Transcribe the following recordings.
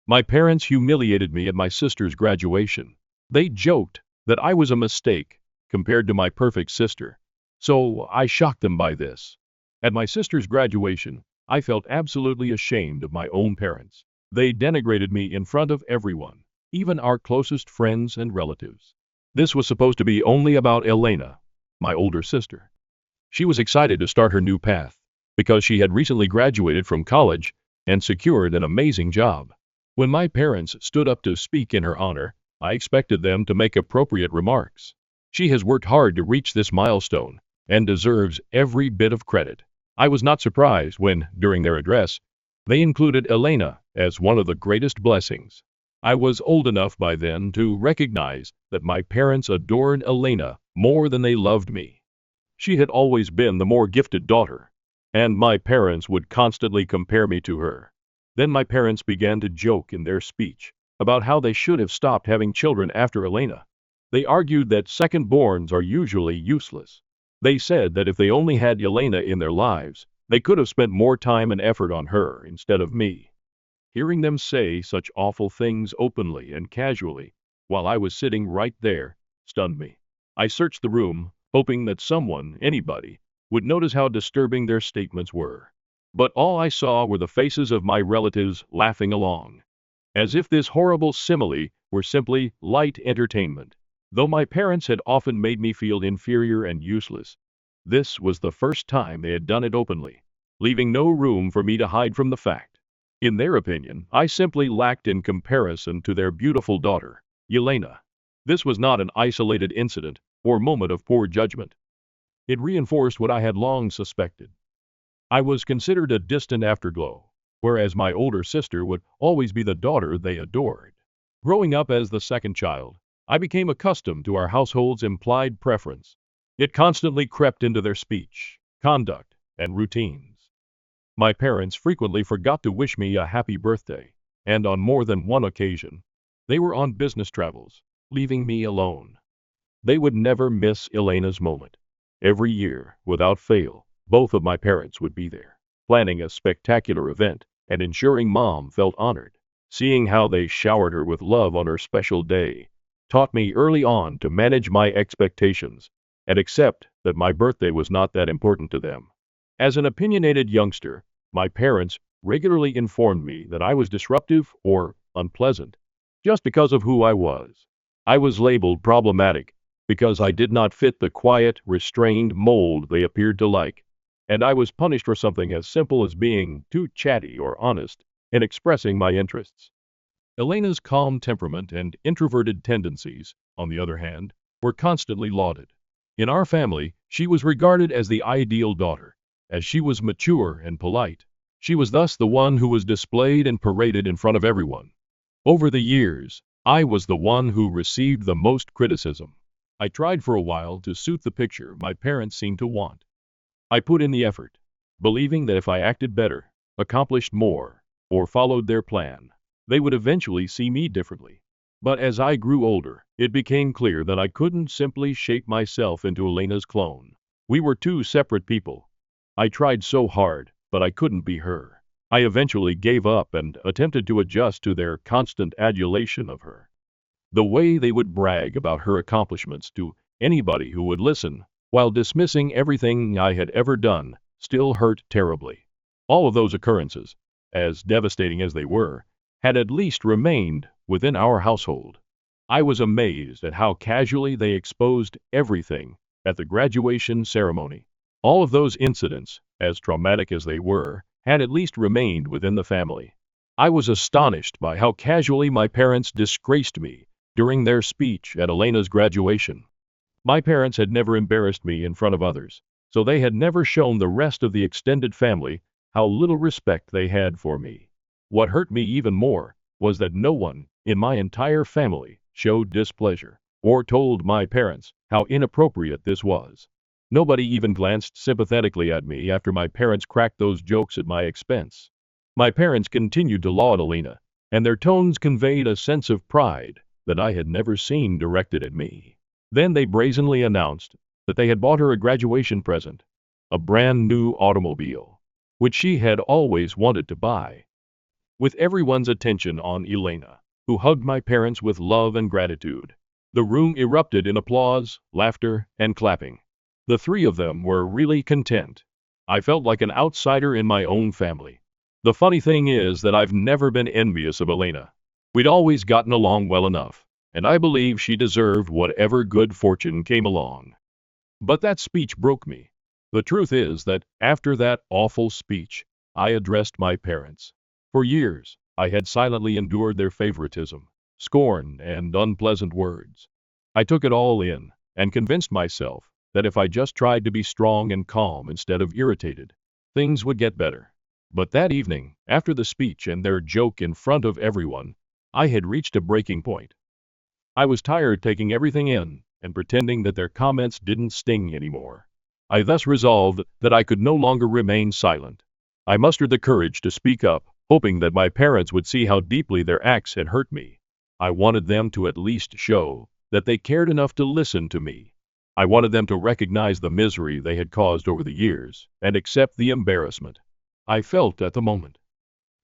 My parents humiliated me at my sister's graduation. They joked that I was a mistake compared to my perfect sister. So I shocked them by this. At my sister's graduation, I felt absolutely ashamed of my own parents. They denigrated me in front of everyone, even our closest friends and relatives. This was supposed to be only about Elena, my older sister. She was excited to start her new path because she had recently graduated from college and secured an amazing job. When my parents stood up to speak in her honor, I expected them to make appropriate remarks. She has worked hard to reach this milestone and deserves every bit of credit. I was not surprised when, during their address, they included Elena as one of the greatest blessings. I was old enough by then to recognize that my parents adored Elena more than they loved me. She had always been the more gifted daughter, and my parents would constantly compare me to her. Then my parents began to joke in their speech about how they should have stopped having children after Elena. They argued that second-borns are usually useless. They said that if they only had Elena in their lives, they could have spent more time and effort on her instead of me. Hearing them say such awful things openly and casually, while I was sitting right there, stunned me. I searched the room, hoping that someone, anybody, would notice how disturbing their statements were. But all I saw were the faces of my relatives laughing along, as if this horrible simile were simply light entertainment. Though my parents had often made me feel inferior and useless, this was the first time they had done it openly, leaving no room for me to hide from the fact. In their opinion, I simply lacked in comparison to their beautiful daughter, Yelena. This was not an isolated incident or moment of poor judgment. It reinforced what I had long suspected. I was considered a distant afterglow, whereas my older sister would always be the daughter they adored. Growing up as the second child, I became accustomed to our household's implied preference. It constantly crept into their speech, conduct, and routines. My parents frequently forgot to wish me a happy birthday, and on more than one occasion, they were on business travels, leaving me alone. They would never miss Elena's moment. Every year, without fail, both of my parents would be there, planning a spectacular event and ensuring Mom felt honored. Seeing how they showered her with love on her special day taught me early on to manage my expectations and accept that my birthday was not that important to them. As an opinionated youngster, my parents regularly informed me that I was disruptive or unpleasant just because of who I was. I was labeled problematic because I did not fit the quiet, restrained mold they appeared to like, and I was punished for something as simple as being too chatty or honest in expressing my interests. Elena's calm temperament and introverted tendencies, on the other hand, were constantly lauded. In our family, she was regarded as the ideal daughter, as she was mature and polite. She was thus the one who was displayed and paraded in front of everyone. Over the years, I was the one who received the most criticism. I tried for a while to suit the picture my parents seemed to want. I put in the effort, believing that if I acted better, accomplished more, or followed their plan, they would eventually see me differently. But as I grew older, it became clear that I couldn't simply shape myself into Elena's clone. We were two separate people. I tried so hard, but I couldn't be her. I eventually gave up and attempted to adjust to their constant adulation of her. The way they would brag about her accomplishments to anybody who would listen, while dismissing everything I had ever done, still hurt terribly. All of those occurrences, as devastating as they were, had at least remained within our household. I was amazed at how casually they exposed everything at the graduation ceremony. All of those incidents, as traumatic as they were, had at least remained within the family. I was astonished by how casually my parents disgraced me during their speech at Elena's graduation. My parents had never embarrassed me in front of others, so they had never shown the rest of the extended family how little respect they had for me. What hurt me even more was that no one in my entire family showed displeasure or told my parents how inappropriate this was. Nobody even glanced sympathetically at me after my parents cracked those jokes at my expense. My parents continued to laud Elena, and their tones conveyed a sense of pride that I had never seen directed at me. Then they brazenly announced that they had bought her a graduation present, a brand new automobile, which she had always wanted to buy. with everyone's attention on Elena, who hugged my parents with love and gratitude. The room erupted in applause, laughter, and clapping. The three of them were really content. I felt like an outsider in my own family. The funny thing is that I've never been envious of Elena. We'd always gotten along well enough, and I believe she deserved whatever good fortune came along. But that speech broke me. The truth is that after that awful speech, I addressed my parents. For years, I had silently endured their favoritism, scorn, and unpleasant words. I took it all in and convinced myself that if I just tried to be strong and calm instead of irritated, things would get better. But that evening, after the speech and their joke in front of everyone, I had reached a breaking point. I was tired taking everything in and pretending that their comments didn't sting anymore. I thus resolved that I could no longer remain silent. I mustered the courage to speak up, hoping that my parents would see how deeply their acts had hurt me. I wanted them to at least show that they cared enough to listen to me. I wanted them to recognize the misery they had caused over the years and accept the embarrassment I felt at the moment.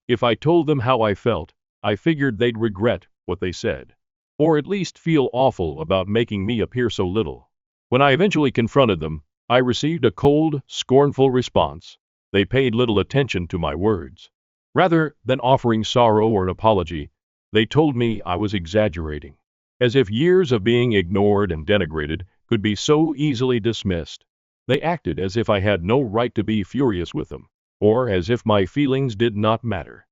If I told them how I felt, I figured they'd regret what they said, or at least feel awful about making me appear so little. When I eventually confronted them, I received a cold, scornful response. They paid little attention to my words. Rather than offering sorrow or an apology, they told me I was exaggerating, as if years of being ignored and denigrated could be so easily dismissed. They acted as if I had no right to be furious with them, or as if my feelings did not matter.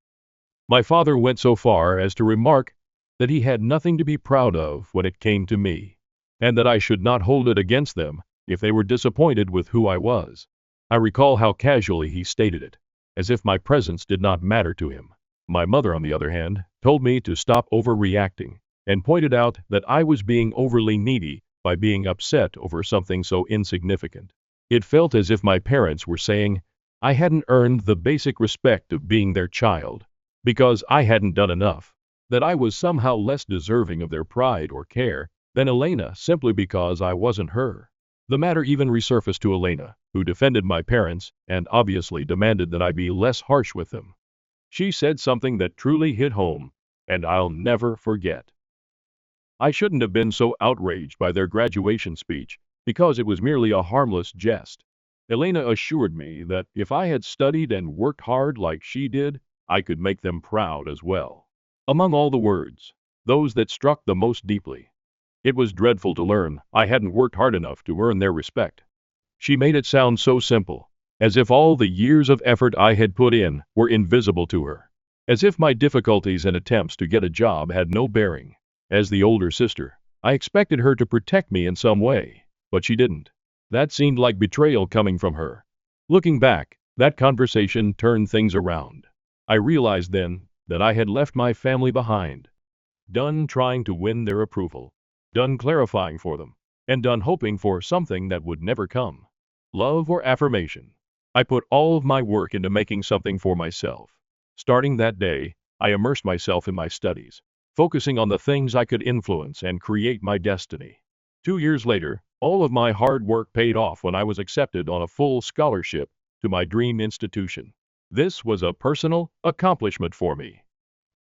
My father went so far as to remark that he had nothing to be proud of when it came to me, and that I should not hold it against them if they were disappointed with who I was. I recall how casually he stated it, as if my presence did not matter to him. My mother, on the other hand, told me to stop overreacting, and pointed out that I was being overly needy by being upset over something so insignificant. It felt as if my parents were saying I hadn't earned the basic respect of being their child, because I hadn't done enough, that I was somehow less deserving of their pride or care than Elena simply because I wasn't her. The matter even resurfaced to Elena, who defended my parents and obviously demanded that I be less harsh with them. She said something that truly hit home, and I'll never forget. I shouldn't have been so outraged by their graduation speech, because it was merely a harmless jest. Elena assured me that if I had studied and worked hard like she did, I could make them proud as well. Among all the words, those that struck the most deeply. It was dreadful to learn I hadn't worked hard enough to earn their respect. She made it sound so simple, as if all the years of effort I had put in were invisible to her, as if my difficulties and attempts to get a job had no bearing. As the older sister, I expected her to protect me in some way, but she didn't. That seemed like betrayal coming from her. Looking back, that conversation turned things around. I realized then that I had left my family behind, done trying to win their approval, done clarifying for them, and done hoping for something that would never come. Love or affirmation. I put all of my work into making something for myself. Starting that day, I immersed myself in my studies, focusing on the things I could influence and create my destiny. 2 years later, all of my hard work paid off when I was accepted on a full scholarship to my dream institution. This was a personal accomplishment for me.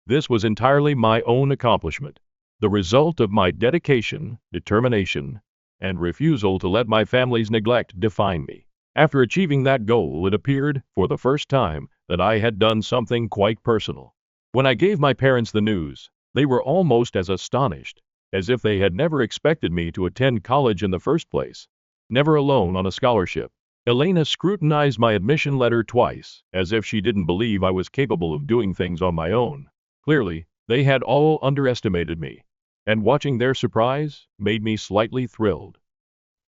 This was entirely my own accomplishment, the result of my dedication, determination, and refusal to let my family's neglect define me. After achieving that goal, it appeared, for the first time, that I had done something quite personal. When I gave my parents the news, they were almost as astonished, as if they had never expected me to attend college in the first place. Never alone on a scholarship, Elena scrutinized my admission letter twice, as if she didn't believe I was capable of doing things on my own. Clearly, they had all underestimated me, and watching their surprise made me slightly thrilled.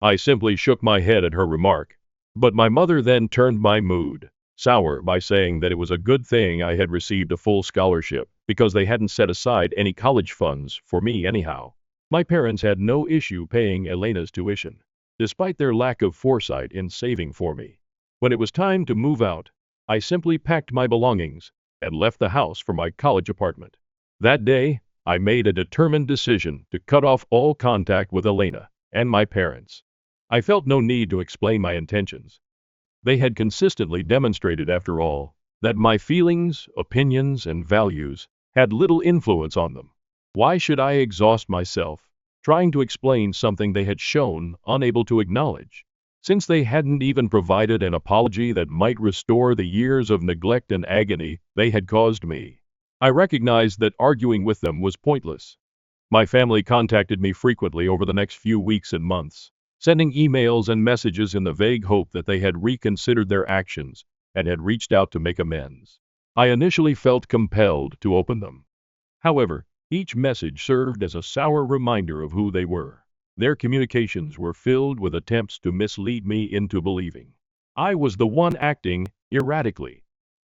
I simply shook my head at her remark, but my mother then turned my mood sour by saying that it was a good thing I had received a full scholarship, because they hadn't set aside any college funds for me anyhow. My parents had no issue paying Elena's tuition, despite their lack of foresight in saving for me. When it was time to move out, I simply packed my belongings and left the house for my college apartment. That day, I made a determined decision to cut off all contact with Elena and my parents. I felt no need to explain my intentions. They had consistently demonstrated, after all, that my feelings, opinions, and values had little influence on them. Why should I exhaust myself trying to explain something they had shown unable to acknowledge, since they hadn't even provided an apology that might restore the years of neglect and agony they had caused me? I recognized that arguing with them was pointless. My family contacted me frequently over the next few weeks and months, sending emails and messages in the vague hope that they had reconsidered their actions and had reached out to make amends. I initially felt compelled to open them. However, each message served as a sour reminder of who they were. Their communications were filled with attempts to mislead me into believing I was the one acting erratically,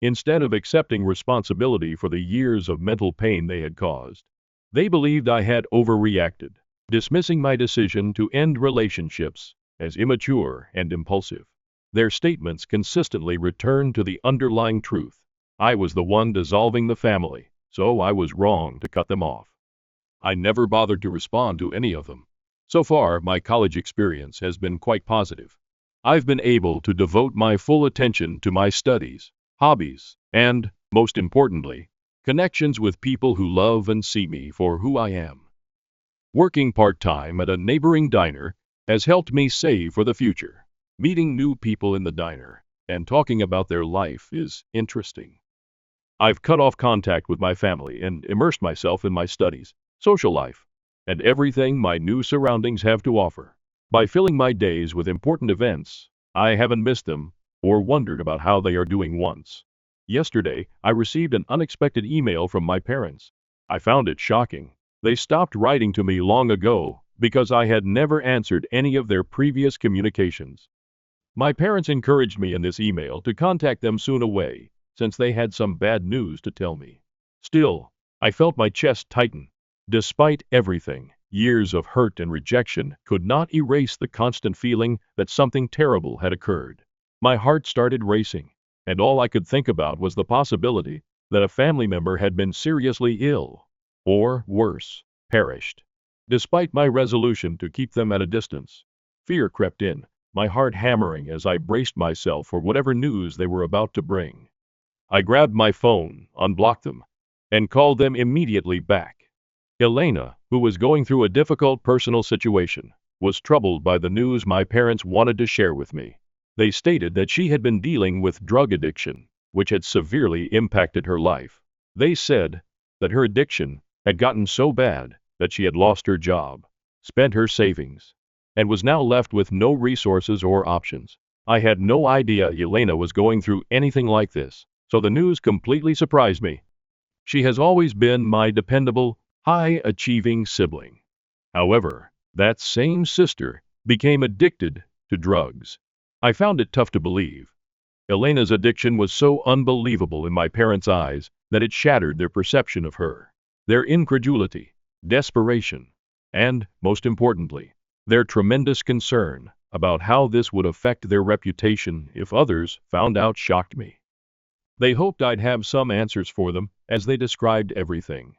instead of accepting responsibility for the years of mental pain they had caused. They believed I had overreacted, dismissing my decision to end relationships as immature and impulsive. Their statements consistently returned to the underlying truth. I was the one dissolving the family, so I was wrong to cut them off. I never bothered to respond to any of them. So far, my college experience has been quite positive. I've been able to devote my full attention to my studies, hobbies, and, most importantly, connections with people who love and see me for who I am. Working part-time at a neighboring diner has helped me save for the future. Meeting new people in the diner and talking about their life is interesting. I've cut off contact with my family and immersed myself in my studies, social life, and everything my new surroundings have to offer. By filling my days with important events, I haven't missed them or wondered about how they are doing once. Yesterday, I received an unexpected email from my parents. I found it shocking. They stopped writing to me long ago because I had never answered any of their previous communications. My parents encouraged me in this email to contact them soon away, since they had some bad news to tell me. Still, I felt my chest tighten. Despite everything, years of hurt and rejection could not erase the constant feeling that something terrible had occurred. My heart started racing, and all I could think about was the possibility that a family member had been seriously ill, or worse, perished. Despite my resolution to keep them at a distance, fear crept in, my heart hammering as I braced myself for whatever news they were about to bring. I grabbed my phone, unblocked them, and called them immediately back. Elena, who was going through a difficult personal situation, was troubled by the news my parents wanted to share with me. They stated that she had been dealing with drug addiction, which had severely impacted her life. They said that her addiction had gotten so bad that she had lost her job, spent her savings, and was now left with no resources or options. I had no idea Elena was going through anything like this, so the news completely surprised me. She has always been my dependable, high-achieving sibling. However, that same sister became addicted to drugs. I found it tough to believe. Elena's addiction was so unbelievable in my parents' eyes that it shattered their perception of her. Their incredulity, desperation, and, most importantly, their tremendous concern about how this would affect their reputation if others found out shocked me. They hoped I'd have some answers for them as they described everything.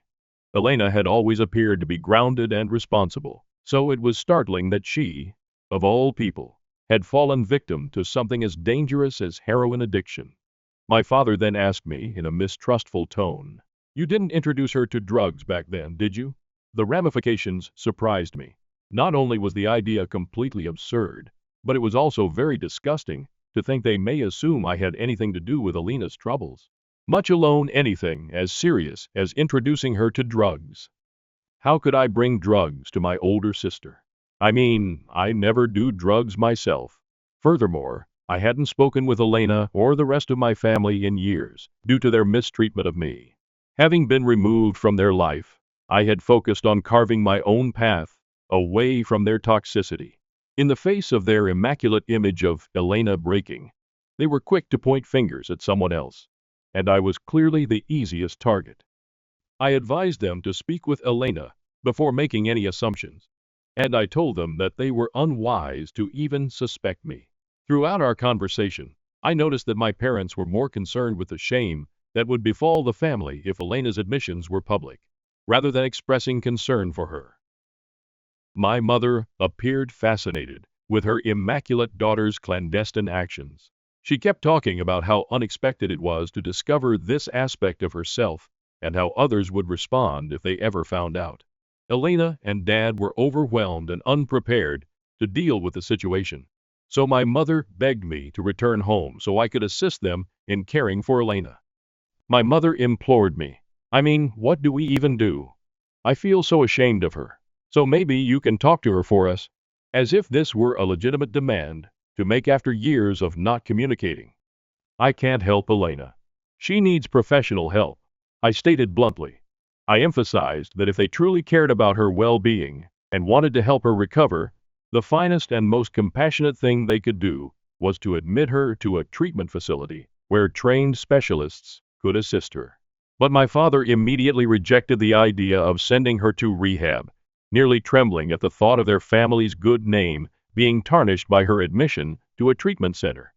Elena had always appeared to be grounded and responsible, so it was startling that she, of all people, had fallen victim to something as dangerous as heroin addiction. My father then asked me in a mistrustful tone, "You didn't introduce her to drugs back then, did you?" The ramifications surprised me. Not only was the idea completely absurd, but it was also very disgusting to think they may assume I had anything to do with Elena's troubles, much alone anything as serious as introducing her to drugs. How could I bring drugs to my older sister? I mean, I never do drugs myself. Furthermore, I hadn't spoken with Elena or the rest of my family in years due to their mistreatment of me. Having been removed from their life, I had focused on carving my own path away from their toxicity. In the face of their immaculate image of Elena breaking, they were quick to point fingers at someone else, and I was clearly the easiest target. I advised them to speak with Elena before making any assumptions, and I told them that they were unwise to even suspect me. Throughout our conversation, I noticed that my parents were more concerned with the shame that would befall the family if Elena's admissions were public, rather than expressing concern for her. My mother appeared fascinated with her immaculate daughter's clandestine actions. She kept talking about how unexpected it was to discover this aspect of herself and how others would respond if they ever found out. Elena and Dad were overwhelmed and unprepared to deal with the situation. So my mother begged me to return home so I could assist them in caring for Elena. My mother implored me. I mean, what do we even do? I feel so ashamed of her. So maybe you can talk to her for us. As if this were a legitimate demand to make after years of not communicating. I can't help Elena. She needs professional help, I stated bluntly. I emphasized that if they truly cared about her well-being and wanted to help her recover, the finest and most compassionate thing they could do was to admit her to a treatment facility where trained specialists could assist her. But my father immediately rejected the idea of sending her to rehab, nearly trembling at the thought of their family's good name being tarnished by her admission to a treatment center.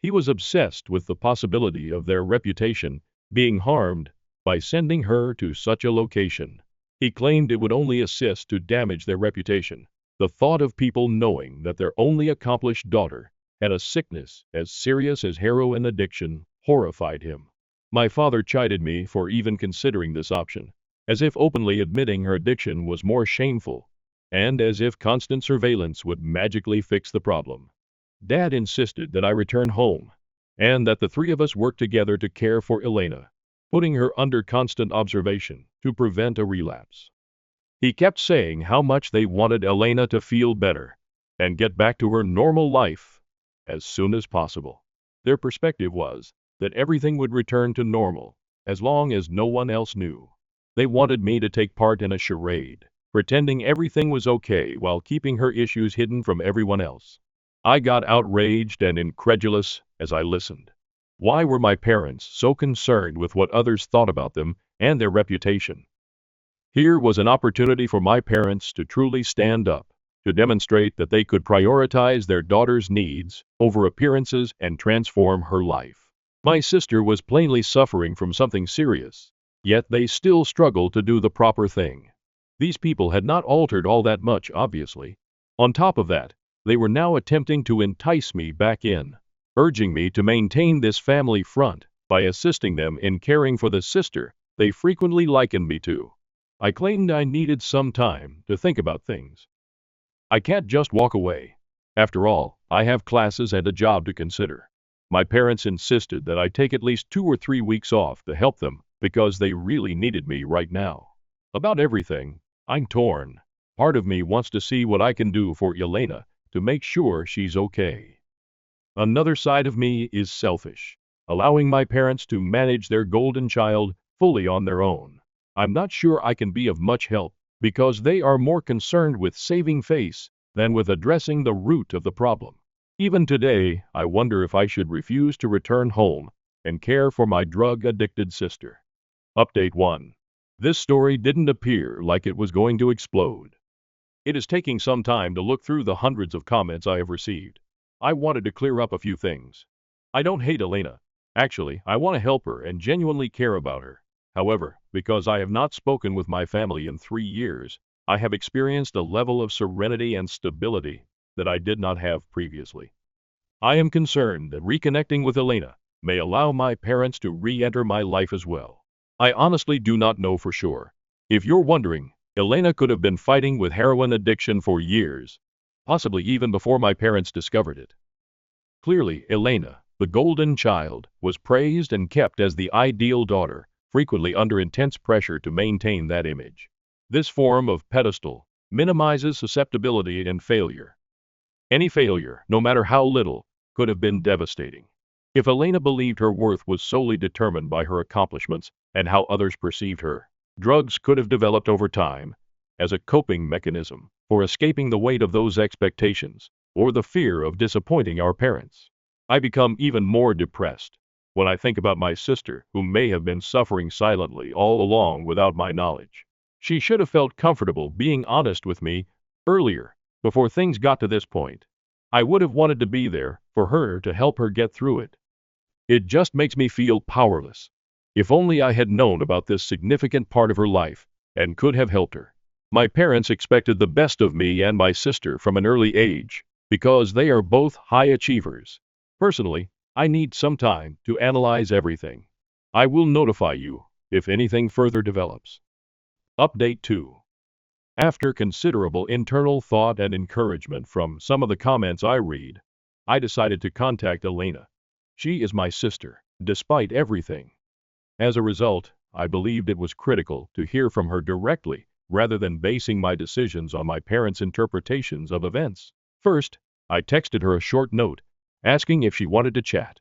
He was obsessed with the possibility of their reputation being harmed by sending her to such a location. He claimed it would only assist to damage their reputation. The thought of people knowing that their only accomplished daughter had a sickness as serious as heroin addiction horrified him. My father chided me for even considering this option, as if openly admitting her addiction was more shameful, and as if constant surveillance would magically fix the problem. Dad insisted that I return home, and that the three of us work together to care for Elena, putting her under constant observation to prevent a relapse. He kept saying how much they wanted Elena to feel better and get back to her normal life as soon as possible. Their perspective was that everything would return to normal as long as no one else knew. They wanted me to take part in a charade, pretending everything was okay while keeping her issues hidden from everyone else. I got outraged and incredulous as I listened. Why were my parents so concerned with what others thought about them and their reputation? Here was an opportunity for my parents to truly stand up, to demonstrate that they could prioritize their daughter's needs over appearances and transform her life. My sister was plainly suffering from something serious, yet they still struggled to do the proper thing. These people had not altered all that much, obviously. On top of that, they were now attempting to entice me back in, urging me to maintain this family front by assisting them in caring for the sister they frequently likened me to. I claimed I needed some time to think about things. I can't just walk away. After all, I have classes and a job to consider. My parents insisted that I take at least 2 or 3 weeks off to help them because they really needed me right now. About everything, I'm torn. Part of me wants to see what I can do for Elena to make sure she's okay. Another side of me is selfish, allowing my parents to manage their golden child fully on their own. I'm not sure I can be of much help because they are more concerned with saving face than with addressing the root of the problem. Even today, I wonder if I should refuse to return home and care for my drug-addicted sister. Update 1. This story didn't appear like it was going to explode. It is taking some time to look through the hundreds of comments I have received. I wanted to clear up a few things. I don't hate Elena. Actually, I want to help her and genuinely care about her. However, because I have not spoken with my family in 3 years, I have experienced a level of serenity and stability that I did not have previously. I am concerned that reconnecting with Elena may allow my parents to re-enter my life as well. I honestly do not know for sure. If you're wondering, Elena could have been fighting with heroin addiction for years, possibly even before my parents discovered it. Clearly, Elena, the golden child, was praised and kept as the ideal daughter, frequently under intense pressure to maintain that image. This form of pedestal minimizes susceptibility and failure. Any failure, no matter how little, could have been devastating. If Elena believed her worth was solely determined by her accomplishments and how others perceived her, drugs could have developed over time as a coping mechanism for escaping the weight of those expectations or the fear of disappointing our parents. I become even more depressed when I think about my sister, who may have been suffering silently all along without my knowledge. She should have felt comfortable being honest with me earlier, before things got to this point. I would have wanted to be there for her to help her get through it. It just makes me feel powerless. If only I had known about this significant part of her life and could have helped her. My parents expected the best of me and my sister from an early age because they are both high achievers. Personally, I need some time to analyze everything. I will notify you if anything further develops. Update 2. After considerable internal thought and encouragement from some of the comments I read, I decided to contact Elena. She is my sister, despite everything. As a result, I believed it was critical to hear from her directly rather than basing my decisions on my parents' interpretations of events. First, I texted her a short note, asking if she wanted to chat.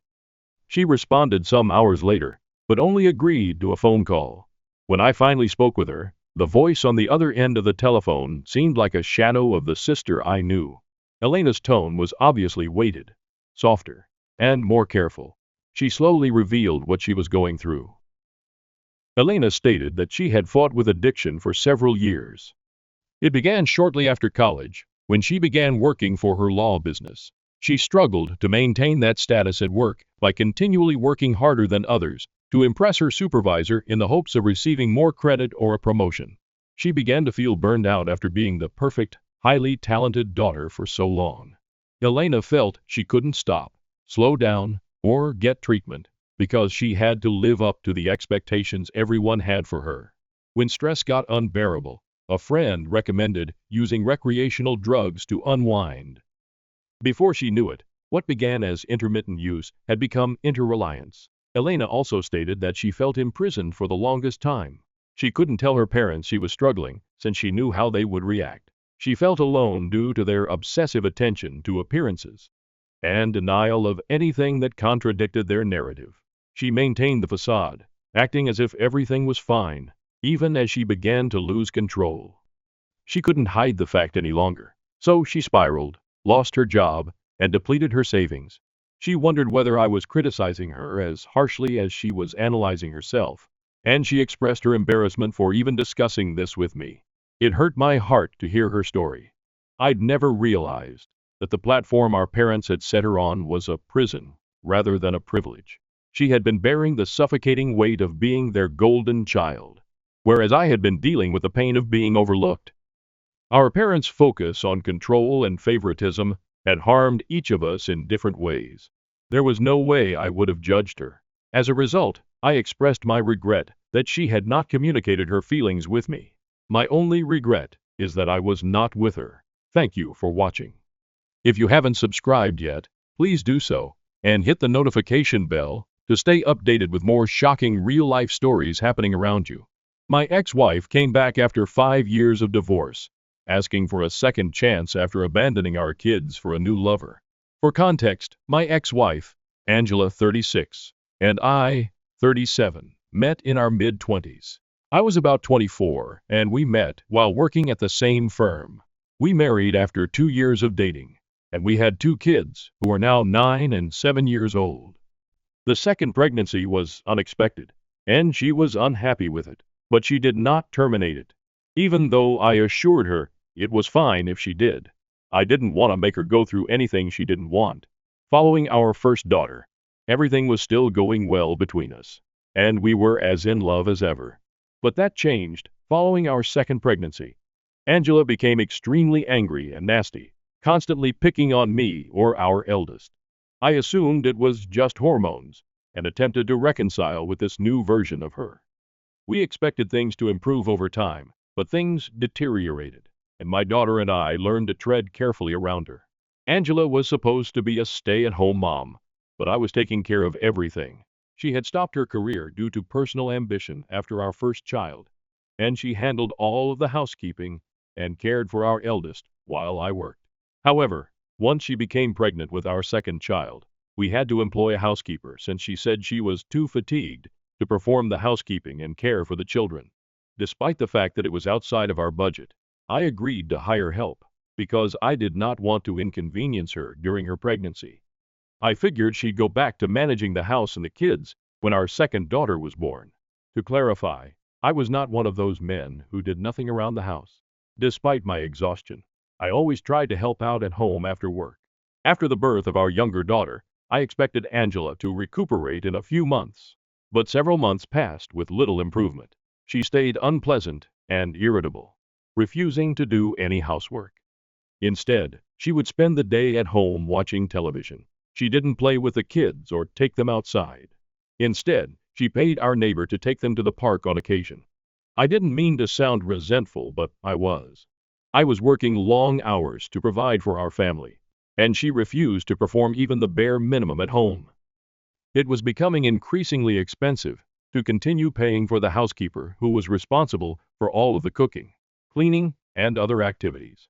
She responded some hours later, but only agreed to a phone call. When I finally spoke with her, the voice on the other end of the telephone seemed like a shadow of the sister I knew. Elena's tone was obviously weighted, softer, and more careful. She slowly revealed what she was going through. Elena stated that she had fought with addiction for several years. It began shortly after college, when she began working for her law business. She struggled to maintain that status at work by continually working harder than others to impress her supervisor in the hopes of receiving more credit or a promotion. She began to feel burned out after being the perfect, highly talented daughter for so long. Elena felt she couldn't stop, slow down, or get treatment because she had to live up to the expectations everyone had for her. When stress got unbearable, a friend recommended using recreational drugs to unwind. Before she knew it, what began as intermittent use had become interreliance. Elena also stated that she felt imprisoned for the longest time. She couldn't tell her parents she was struggling since she knew how they would react. She felt alone due to their obsessive attention to appearances and denial of anything that contradicted their narrative. She maintained the facade, acting as if everything was fine, even as she began to lose control. She couldn't hide the fact any longer, so she spiraled, lost her job, and depleted her savings. She wondered whether I was criticizing her as harshly as she was analyzing herself, and she expressed her embarrassment for even discussing this with me. It hurt my heart to hear her story. I'd never realized that the platform our parents had set her on was a prison rather than a privilege. She had been bearing the suffocating weight of being their golden child, whereas I had been dealing with the pain of being overlooked. Our parents' focus on control and favoritism had harmed each of us in different ways. There was no way I would have judged her. As a result, I expressed my regret that she had not communicated her feelings with me. My only regret is that I was not with her. Thank you for watching. If you haven't subscribed yet, please do so, and hit the notification bell to stay updated with more shocking real-life stories happening around you. My ex-wife came back after 5 years of divorce, asking for a second chance after abandoning our kids for a new lover. For context, my ex-wife, Angela, 36, and I, 37, met in our mid-20s. I was about 24, and we met while working at the same firm. We married after 2 years of dating, and we had 2 kids who are now 9 and 7 years old. The second pregnancy was unexpected, and she was unhappy with it, but she did not terminate it, even though I assured her it was fine if she did. I didn't want to make her go through anything she didn't want. Following our first daughter, everything was still going well between us, and we were as in love as ever. But that changed following our second pregnancy. Angela became extremely angry and nasty, constantly picking on me or our eldest. I assumed it was just hormones and attempted to reconcile with this new version of her. We expected things to improve over time, but things deteriorated, and my daughter and I learned to tread carefully around her. Angela was supposed to be a stay-at-home mom, but I was taking care of everything. She had stopped her career due to personal ambition after our first child, and she handled all of the housekeeping and cared for our eldest while I worked. However, once she became pregnant with our second child, we had to employ a housekeeper since she said she was too fatigued to perform the housekeeping and care for the children. Despite the fact that it was outside of our budget, I agreed to hire help because I did not want to inconvenience her during her pregnancy. I figured she'd go back to managing the house and the kids when our second daughter was born. To clarify, I was not one of those men who did nothing around the house. Despite my exhaustion, I always tried to help out at home after work. After the birth of our younger daughter, I expected Angela to recuperate in a few months, but several months passed with little improvement. She stayed unpleasant and irritable, refusing to do any housework. Instead, she would spend the day at home watching television. She didn't play with the kids or take them outside. Instead, she paid our neighbor to take them to the park on occasion. I didn't mean to sound resentful, but I was. I was working long hours to provide for our family, and she refused to perform even the bare minimum at home. It was becoming increasingly expensive to continue paying for the housekeeper who was responsible for all of the cooking, cleaning, and other activities.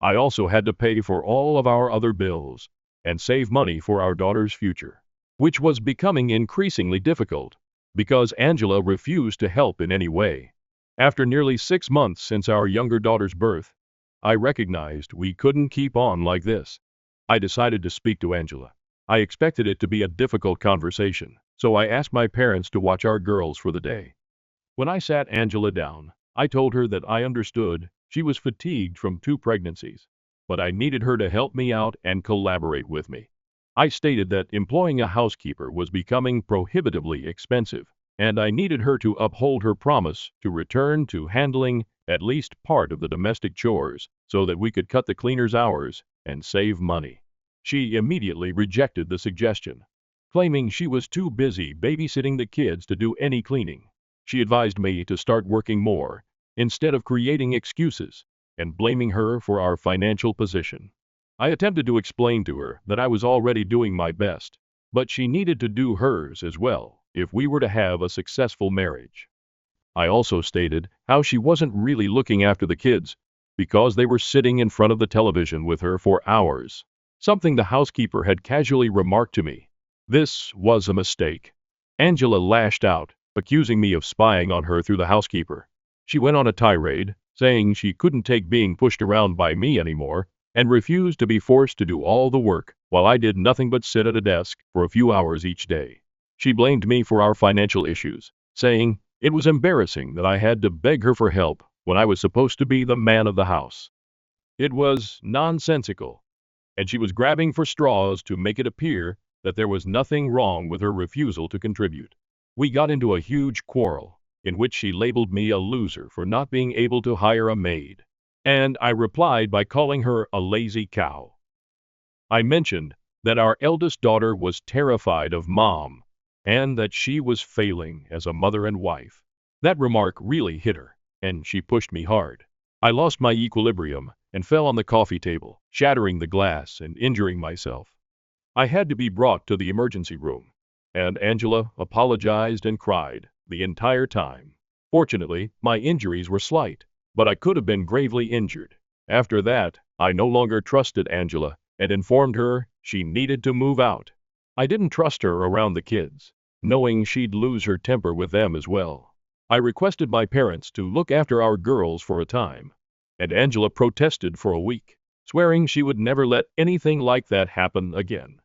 I also had to pay for all of our other bills and save money for our daughter's future, which was becoming increasingly difficult because Angela refused to help in any way. After nearly 6 months since our younger daughter's birth, I recognized we couldn't keep on like this. I decided to speak to Angela. I expected it to be a difficult conversation, so I asked my parents to watch our girls for the day. When I sat Angela down, I told her that I understood she was fatigued from 2 pregnancies, but I needed her to help me out and collaborate with me. I stated that employing a housekeeper was becoming prohibitively expensive, and I needed her to uphold her promise to return to handling at least part of the domestic chores so that we could cut the cleaner's hours and save money. She immediately rejected the suggestion, claiming she was too busy babysitting the kids to do any cleaning. She advised me to start working more instead of creating excuses and blaming her for our financial position. I attempted to explain to her that I was already doing my best, but she needed to do hers as well if we were to have a successful marriage. I also stated how she wasn't really looking after the kids because they were sitting in front of the television with her for hours, something the housekeeper had casually remarked to me. This was a mistake. Angela lashed out, accusing me of spying on her through the housekeeper. She went on a tirade, saying she couldn't take being pushed around by me anymore and refused to be forced to do all the work while I did nothing but sit at a desk for a few hours each day. She blamed me for our financial issues, saying it was embarrassing that I had to beg her for help when I was supposed to be the man of the house. It was nonsensical, and she was grabbing for straws to make it appear that there was nothing wrong with her refusal to contribute. We got into a huge quarrel, in which she labeled me a loser for not being able to hire a maid, and I replied by calling her a lazy cow. I mentioned that our eldest daughter was terrified of Mom, and that she was failing as a mother and wife. That remark really hit her, and she pushed me hard. I lost my equilibrium and fell on the coffee table, shattering the glass and injuring myself. I had to be brought to the emergency room, and Angela apologized and cried the entire time. Fortunately, my injuries were slight, but I could have been gravely injured. After that, I no longer trusted Angela and informed her she needed to move out. I didn't trust her around the kids, knowing she'd lose her temper with them as well. I requested my parents to look after our girls for a time, and Angela protested for a week, swearing she would never let anything like that happen again.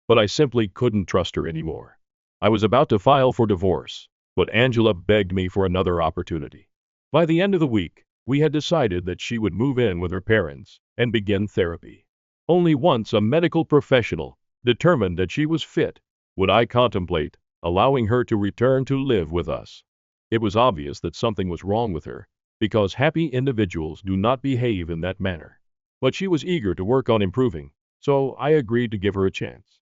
But I simply couldn't trust her anymore. I was about to file for divorce, but Angela begged me for another opportunity. By the end of the week, we had decided that she would move in with her parents and begin therapy. Only once a medical professional determined that she was fit would I contemplate allowing her to return to live with us. It was obvious that something was wrong with her, because happy individuals do not behave in that manner. But she was eager to work on improving, so I agreed to give her a chance.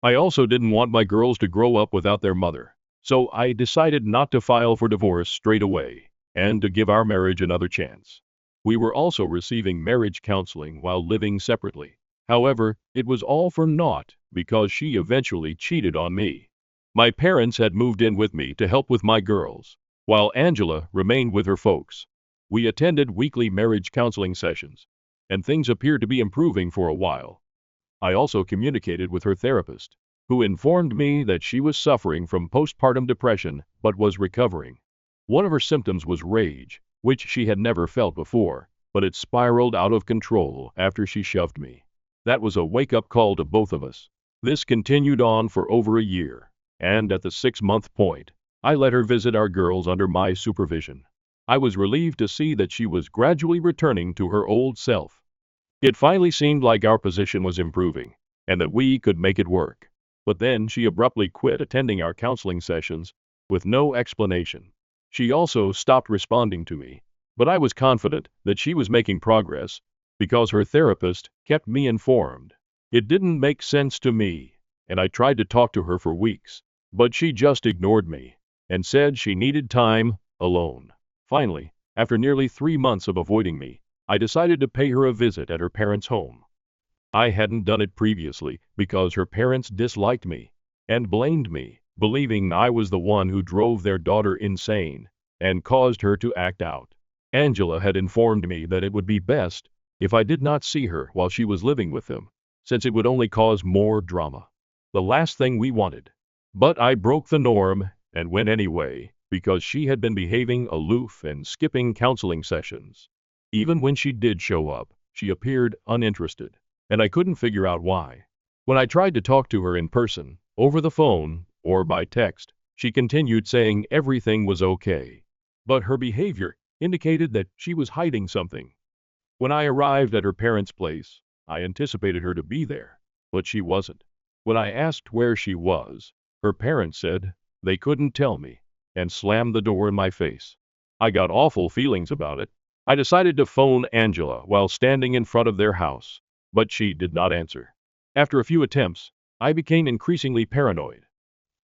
I also didn't want my girls to grow up without their mother, so I decided not to file for divorce straight away and to give our marriage another chance. We were also receiving marriage counseling while living separately. However, it was all for naught because she eventually cheated on me. My parents had moved in with me to help with my girls, while Angela remained with her folks. We attended weekly marriage counseling sessions, and things appeared to be improving for a while. I also communicated with her therapist, who informed me that she was suffering from postpartum depression but was recovering. One of her symptoms was rage, which she had never felt before, but it spiraled out of control after she shoved me. That was a wake-up call to both of us. This continued on for over a year, and at the 6-month point, I let her visit our girls under my supervision. I was relieved to see that she was gradually returning to her old self. It finally seemed like our position was improving, and that we could make it work. But then she abruptly quit attending our counseling sessions with no explanation. She also stopped responding to me, but I was confident that she was making progress because her therapist kept me informed. It didn't make sense to me, and I tried to talk to her for weeks, but she just ignored me and said she needed time alone. Finally, after nearly 3 months of avoiding me, I decided to pay her a visit at her parents' home. I hadn't done it previously because her parents disliked me and blamed me, believing I was the one who drove their daughter insane and caused her to act out. Angela had informed me that it would be best if I did not see her while she was living with them, since it would only cause more drama. The last thing we wanted. But I broke the norm and went anyway because she had been behaving aloof and skipping counseling sessions. Even when she did show up, she appeared uninterested, and I couldn't figure out why. When I tried to talk to her in person, over the phone, or by text, she continued saying everything was okay. But her behavior indicated that she was hiding something. When I arrived at her parents' place, I anticipated her to be there, but she wasn't. When I asked where she was, her parents said they couldn't tell me and slammed the door in my face. I got awful feelings about it. I decided to phone Angela while standing in front of their house, but she did not answer. After a few attempts, I became increasingly paranoid.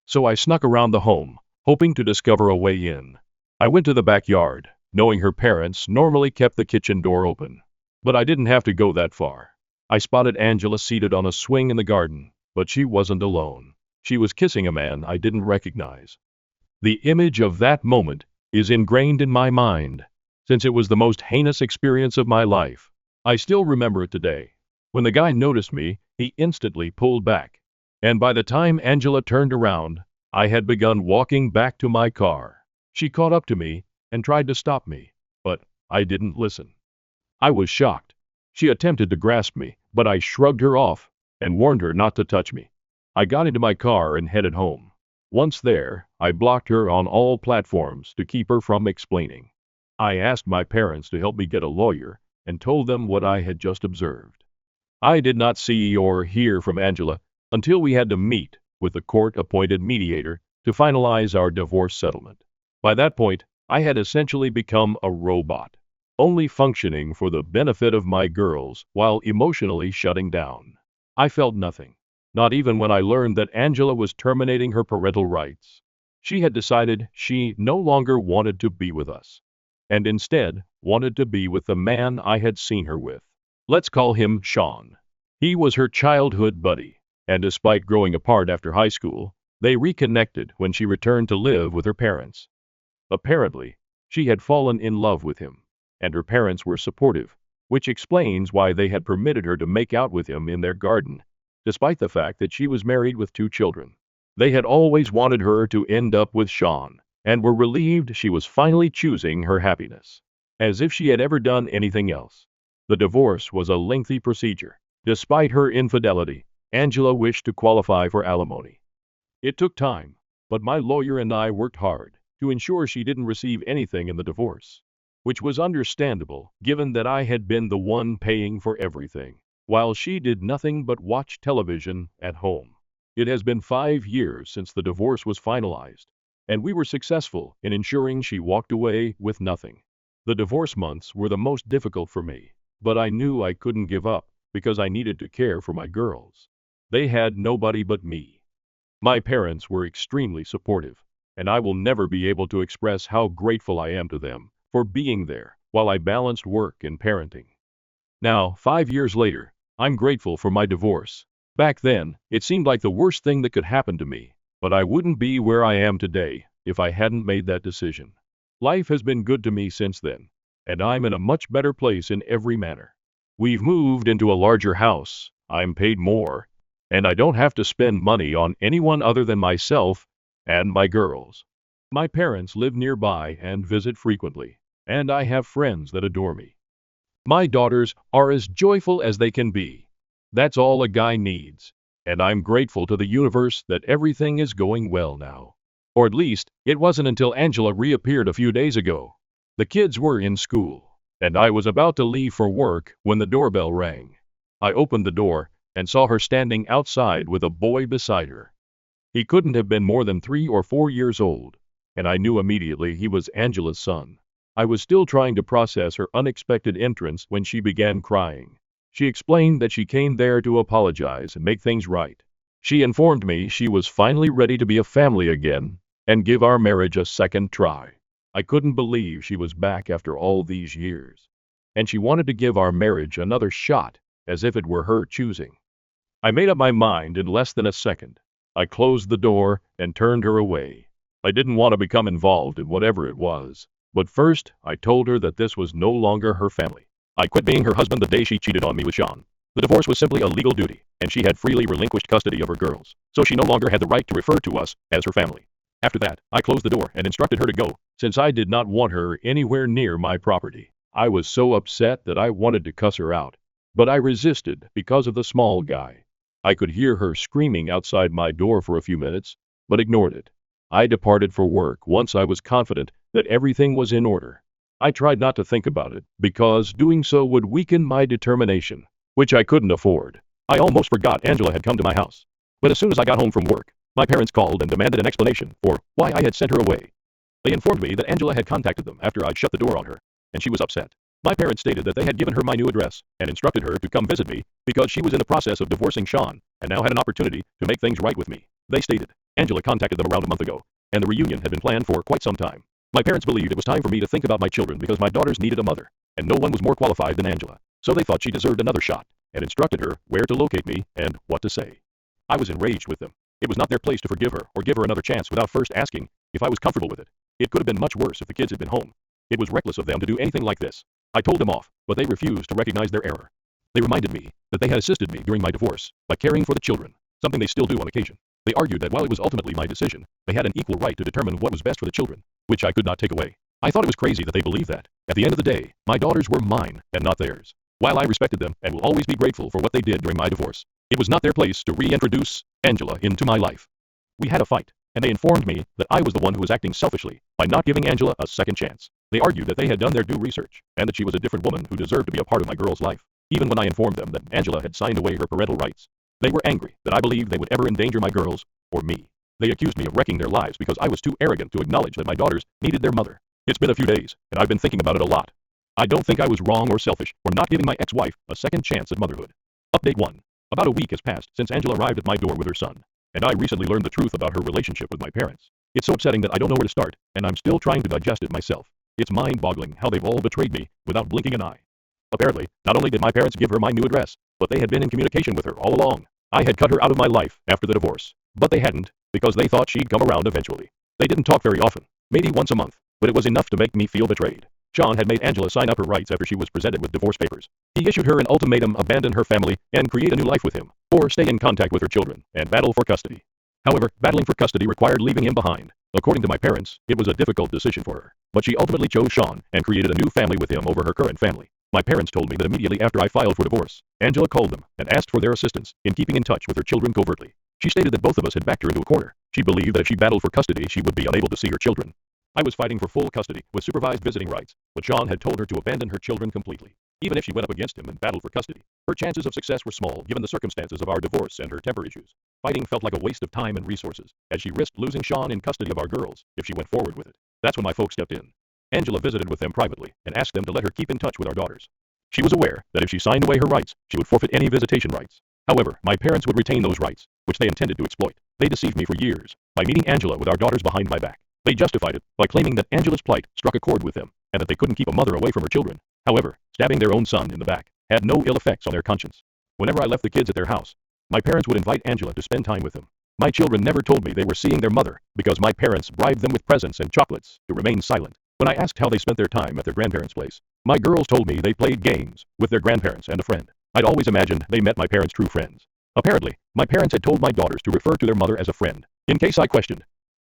So I snuck around the home, hoping to discover a way in. I went to the backyard, knowing her parents normally kept the kitchen door open. But I didn't have to go that far. I spotted Angela seated on a swing in the garden, but she wasn't alone. She was kissing a man I didn't recognize. The image of that moment is ingrained in my mind, since it was the most heinous experience of my life. I still remember it today. When the guy noticed me, he instantly pulled back. And by the time Angela turned around, I had begun walking back to my car. She caught up to me and tried to stop me, but I didn't listen. I was shocked. She attempted to grasp me, but I shrugged her off and warned her not to touch me. I got into my car and headed home. Once there, I blocked her on all platforms to keep her from explaining. I asked my parents to help me get a lawyer and told them what I had just observed. I did not see or hear from Angela until we had to meet with the court-appointed mediator to finalize our divorce settlement. By that point, I had essentially become a robot, only functioning for the benefit of my girls while emotionally shutting down. I felt nothing, not even when I learned that Angela was terminating her parental rights. She had decided she no longer wanted to be with us, and instead wanted to be with the man I had seen her with. Let's call him Sean. He was her childhood buddy, and despite growing apart after high school, they reconnected when she returned to live with her parents. Apparently, she had fallen in love with him, and her parents were supportive, which explains why they had permitted her to make out with him in their garden, despite the fact that she was married with 2 children. They had always wanted her to end up with Sean, and were relieved she was finally choosing her happiness, as if she had ever done anything else. The divorce was a lengthy procedure. Despite her infidelity, Angela wished to qualify for alimony. It took time, but my lawyer and I worked hard to ensure she didn't receive anything in the divorce, which was understandable given that I had been the one paying for everything, while she did nothing but watch television at home. It has been 5 years since the divorce was finalized, and we were successful in ensuring she walked away with nothing. The divorce months were the most difficult for me, but I knew I couldn't give up because I needed to care for my girls. They had nobody but me. My parents were extremely supportive, and I will never be able to express how grateful I am to them for being there while I balanced work and parenting. Now, 5 years later, I'm grateful for my divorce. Back then, it seemed like the worst thing that could happen to me, but I wouldn't be where I am today if I hadn't made that decision. Life has been good to me since then, and I'm in a much better place in every manner. We've moved into a larger house, I'm paid more, and I don't have to spend money on anyone other than myself and my girls. My parents live nearby and visit frequently, and I have friends that adore me. My daughters are as joyful as they can be. That's all a guy needs, and I'm grateful to the universe that everything is going well now. Or at least, it wasn't until Angela reappeared a few days ago. The kids were in school, and I was about to leave for work when the doorbell rang. I opened the door and saw her standing outside with a boy beside her. He couldn't have been more than 3 or 4 years old, and I knew immediately he was Angela's son. I was still trying to process her unexpected entrance when she began crying. She explained that she came there to apologize and make things right. She informed me she was finally ready to be a family again and give our marriage a second try. I couldn't believe she was back after all these years. And she wanted to give our marriage another shot, as if it were her choosing. I made up my mind in less than a second. I closed the door and turned her away. I didn't want to become involved in whatever it was. But first, I told her that this was no longer her family. I quit being her husband the day she cheated on me with Sean. The divorce was simply a legal duty, and she had freely relinquished custody of her girls, so she no longer had the right to refer to us as her family. After that, I closed the door and instructed her to go, since I did not want her anywhere near my property. I was so upset that I wanted to cuss her out, but I resisted because of the small guy. I could hear her screaming outside my door for a few minutes, but ignored it. I departed for work once I was confident that everything was in order. I tried not to think about it, because doing so would weaken my determination, which I couldn't afford. I almost forgot Angela had come to my house. But as soon as I got home from work, my parents called and demanded an explanation for why I had sent her away. They informed me that Angela had contacted them after I'd shut the door on her, and she was upset. My parents stated that they had given her my new address and instructed her to come visit me because she was in the process of divorcing Sean and now had an opportunity to make things right with me. They stated Angela contacted them around a month ago, and the reunion had been planned for quite some time. My parents believed it was time for me to think about my children because my daughters needed a mother, and no one was more qualified than Angela. So they thought she deserved another shot and instructed her where to locate me and what to say. I was enraged with them. It was not their place to forgive her or give her another chance without first asking if I was comfortable with it. It could have been much worse if the kids had been home. It was reckless of them to do anything like this. I told them off, but they refused to recognize their error. They reminded me that they had assisted me during my divorce by caring for the children, something they still do on occasion. They argued that while it was ultimately my decision, they had an equal right to determine what was best for the children, which I could not take away. I thought it was crazy that they believed that. At the end of the day, my daughters were mine and not theirs. While I respected them and will always be grateful for what they did during my divorce, it was not their place to reintroduce Angela into my life. We had a fight, and they informed me that I was the one who was acting selfishly by not giving Angela a second chance. They argued that they had done their due research and that she was a different woman who deserved to be a part of my girl's life, even when I informed them that Angela had signed away her parental rights. They were angry that I believed they would ever endanger my girls or me. They accused me of wrecking their lives because I was too arrogant to acknowledge that my daughters needed their mother. It's been a few days, and I've been thinking about it a lot. I don't think I was wrong or selfish for not giving my ex-wife a second chance at motherhood. Update 1. About a week has passed since Angela arrived at my door with her son, and I recently learned the truth about her relationship with my parents. It's so upsetting that I don't know where to start, and I'm still trying to digest it myself. It's mind-boggling how they've all betrayed me without blinking an eye. Apparently, not only did my parents give her my new address, but they had been in communication with her all along. I had cut her out of my life after the divorce, but they hadn't, because they thought she'd come around eventually. They didn't talk very often, maybe once a month, but it was enough to make me feel betrayed. Sean had made Angela sign up her rights after she was presented with divorce papers. He issued her an ultimatum: abandon her family and create a new life with him, or stay in contact with her children and battle for custody. However, battling for custody required leaving him behind. According to my parents, it was a difficult decision for her, but she ultimately chose Sean and created a new family with him over her current family. My parents told me that immediately after I filed for divorce, Angela called them and asked for their assistance in keeping in touch with her children covertly. She stated that both of us had backed her into a corner. She believed that if she battled for custody, she would be unable to see her children. I was fighting for full custody with supervised visiting rights, but Sean had told her to abandon her children completely. Even if she went up against him and battled for custody, her chances of success were small given the circumstances of our divorce and her temper issues. Fighting felt like a waste of time and resources, as she risked losing Sean in custody of our girls if she went forward with it. That's when my folks stepped in. Angela visited with them privately and asked them to let her keep in touch with our daughters. She was aware that if she signed away her rights, she would forfeit any visitation rights. However, my parents would retain those rights, which they intended to exploit. They deceived me for years by meeting Angela with our daughters behind my back. They justified it by claiming that Angela's plight struck a chord with them and that they couldn't keep a mother away from her children. However, stabbing their own son in the back had no ill effects on their conscience. Whenever I left the kids at their house, my parents would invite Angela to spend time with them. My children never told me they were seeing their mother because my parents bribed them with presents and chocolates to remain silent. When I asked how they spent their time at their grandparents' place, my girls told me they played games with their grandparents and a friend. I'd always imagined they met my parents' true friends. Apparently, my parents had told my daughters to refer to their mother as a friend, in case I questioned.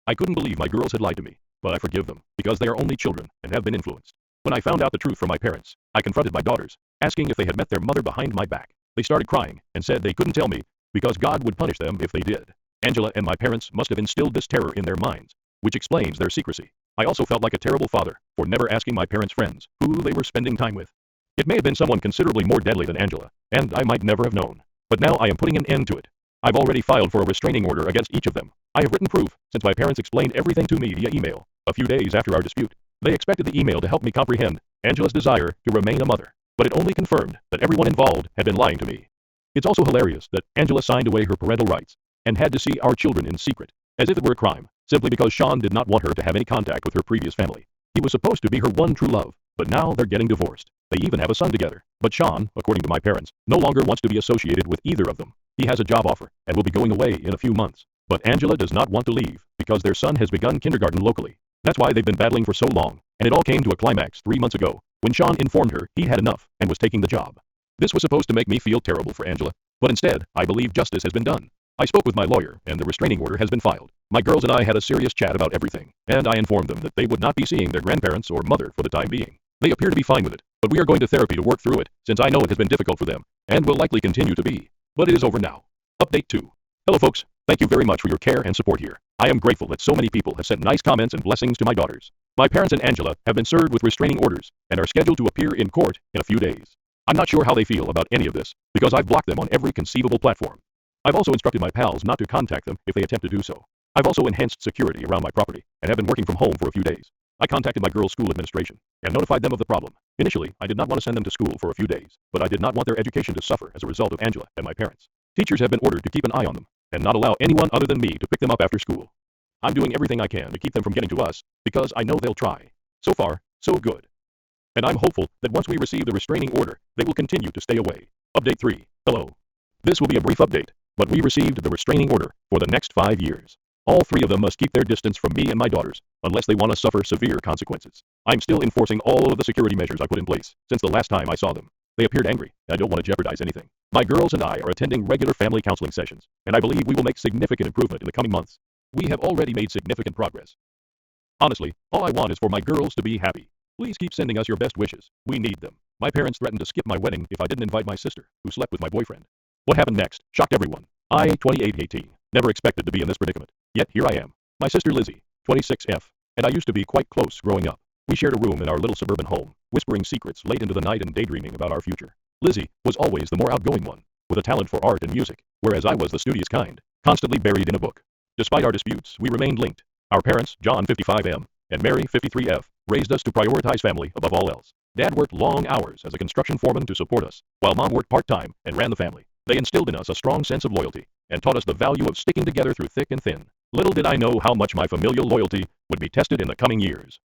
I couldn't believe my girls had lied to me, but I forgive them because they are only children and have been influenced. When I found out the truth from my parents, I confronted my daughters, asking if they had met their mother behind my back. They started crying and said they couldn't tell me because God would punish them if they did. Angela and my parents must have instilled this terror in their minds, which explains their secrecy. I also felt like a terrible father for never asking my parents' friends who they were spending time with. It may have been someone considerably more deadly than Angela, and I might never have known. But now I am putting an end to it. I've already filed for a restraining order against each of them. I have written proof, since my parents explained everything to me via email a few days after our dispute. They expected the email to help me comprehend Angela's desire to remain a mother. but it only confirmed that everyone involved had been lying to me. It's also hilarious that Angela signed away her parental rights and had to see our children in secret, as if it were a crime, simply because Sean did not want her to have any contact with her previous family. He was supposed to be her one true love, but now they're getting divorced. They even have a son together. But Sean, according to my parents, no longer wants to be associated with either of them. He has a job offer and will be going away in a few months. But Angela does not want to leave because their son has begun kindergarten locally. That's why they've been battling for so long, and it all came to a climax 3 months ago when Sean informed her he'd had enough and was taking the job. This was supposed to make me feel terrible for Angela, but instead, I believe justice has been done. I spoke with my lawyer, and the restraining order has been filed. My girls and I had a serious chat about everything, and I informed them that they would not be seeing their grandparents or mother for the time being. They appear to be fine with it, but we are going to therapy to work through it, since I know it has been difficult for them, and will likely continue to be. But it is over now. Update 2. Hello folks, thank you very much for your care and support here. I am grateful that so many people have sent nice comments and blessings to my daughters. My parents and Angela have been served with restraining orders, and are scheduled to appear in court in a few days. I'm not sure how they feel about any of this, because I've blocked them on every conceivable platform. I've also instructed my pals not to contact them if they attempt to do so. I've also enhanced security around my property, and have been working from home for a few days. I contacted my girls' school administration, and notified them of the problem. Initially, I did not want to send them to school for a few days, but I did not want their education to suffer as a result of Angela and my parents. Teachers have been ordered to keep an eye on them, and not allow anyone other than me to pick them up after school. I'm doing everything I can to keep them from getting to us, because I know they'll try. So far, so good. And I'm hopeful that once we receive the restraining order, they will continue to stay away. Update 3. Hello. This will be a brief update, but we received the restraining order for the next 5 years. All 3 of them must keep their distance from me and my daughters, unless they want to suffer severe consequences. I'm still enforcing all of the security measures I put in place since the last time I saw them. They appeared angry, and I don't want to jeopardize anything. My girls and I are attending regular family counseling sessions, and I believe we will make significant improvement in the coming months. We have already made significant progress. Honestly, all I want is for my girls to be happy. Please keep sending us your best wishes. We need them. My parents threatened to skip my wedding if I didn't invite my sister, who slept with my boyfriend. What happened next shocked everyone. I, 2818, never expected to be in this predicament. Yet here I am. My sister Lizzie, 26F, and I used to be quite close growing up. We shared a room in our little suburban home, whispering secrets late into the night and daydreaming about our future. Lizzie was always the more outgoing one, with a talent for art and music, whereas I was the studious kind, constantly buried in a book. Despite our disputes, we remained linked. Our parents, John 55M and Mary 53F, raised us to prioritize family above all else. Dad worked long hours as a construction foreman to support us, while Mom worked part-time and ran the family. They instilled in us a strong sense of loyalty, and taught us the value of sticking together through thick and thin. Little did I know how much my familial loyalty would be tested in the coming years.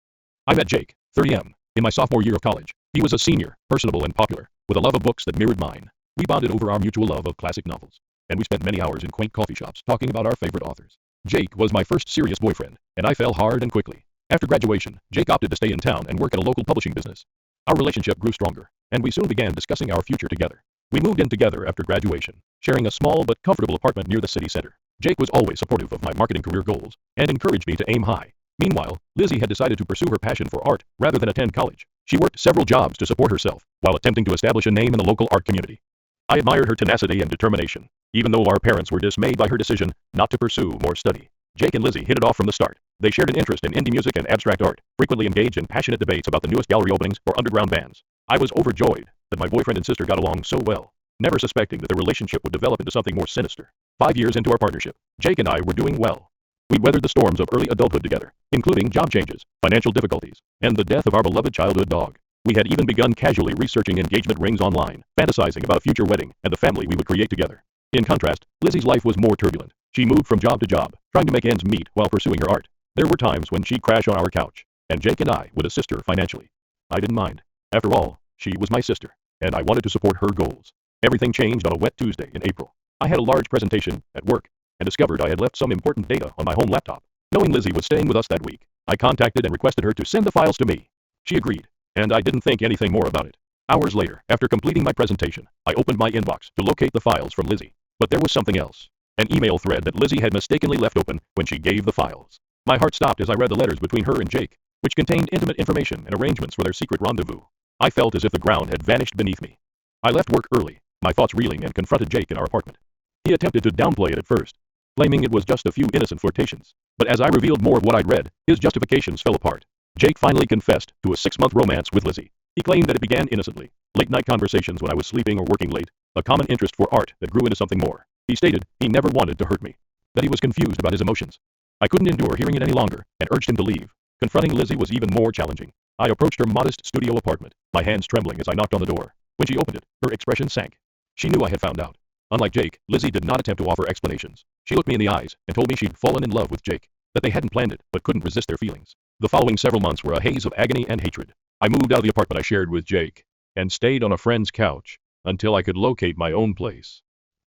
I met Jake, 30M, in my sophomore year of college. He was a senior, personable and popular, with a love of books that mirrored mine. We bonded over our mutual love of classic novels, and we spent many hours in quaint coffee shops talking about our favorite authors. Jake was my first serious boyfriend, and I fell hard and quickly. After graduation, Jake opted to stay in town and work at a local publishing business. Our relationship grew stronger, and we soon began discussing our future together. We moved in together after graduation, sharing a small but comfortable apartment near the city center. Jake was always supportive of my marketing career goals, and encouraged me to aim high. Meanwhile, Lizzie had decided to pursue her passion for art rather than attend college. She worked several jobs to support herself, while attempting to establish a name in the local art community. I admired her tenacity and determination, even though our parents were dismayed by her decision not to pursue more study. Jake and Lizzie hit it off from the start. They shared an interest in indie music and abstract art, frequently engaged in passionate debates about the newest gallery openings or underground bands. I was overjoyed that my boyfriend and sister got along so well, never suspecting that their relationship would develop into something more sinister. 5 years into our partnership, Jake and I were doing well. We weathered the storms of early adulthood together, including job changes, financial difficulties, and the death of our beloved childhood dog. We had even begun casually researching engagement rings online, fantasizing about a future wedding and the family we would create together. In contrast, Lizzie's life was more turbulent. She moved from job to job, trying to make ends meet while pursuing her art. There were times when she'd crash on our couch, and Jake and I would assist her financially. I didn't mind. After all, she was my sister, and I wanted to support her goals. Everything changed on a wet Tuesday in April. I had a large presentation at work, and discovered I had left some important data on my home laptop. Knowing Lizzie was staying with us that week, I contacted and requested her to send the files to me. She agreed, and I didn't think anything more about it. Hours later, after completing my presentation, I opened my inbox to locate the files from Lizzie. But there was something else. An email thread that Lizzie had mistakenly left open when she gave the files. My heart stopped as I read the letters between her and Jake, which contained intimate information and arrangements for their secret rendezvous. I felt as if the ground had vanished beneath me. I left work early, my thoughts reeling, and confronted Jake in our apartment. He attempted to downplay it at first, claiming it was just a few innocent flirtations. But as I revealed more of what I'd read, his justifications fell apart. Jake finally confessed to a 6-month romance with Lizzie. He claimed that it began innocently, late-night conversations when I was sleeping or working late, a common interest for art that grew into something more. He stated he never wanted to hurt me, that he was confused about his emotions. I couldn't endure hearing it any longer, and urged him to leave. Confronting Lizzie was even more challenging. I approached her modest studio apartment, my hands trembling as I knocked on the door. When she opened it, her expression sank. She knew I had found out. Unlike Jake, Lizzie did not attempt to offer explanations. She looked me in the eyes and told me she'd fallen in love with Jake, that they hadn't planned it but couldn't resist their feelings. The following several months were a haze of agony and hatred. I moved out of the apartment I shared with Jake and stayed on a friend's couch until I could locate my own place.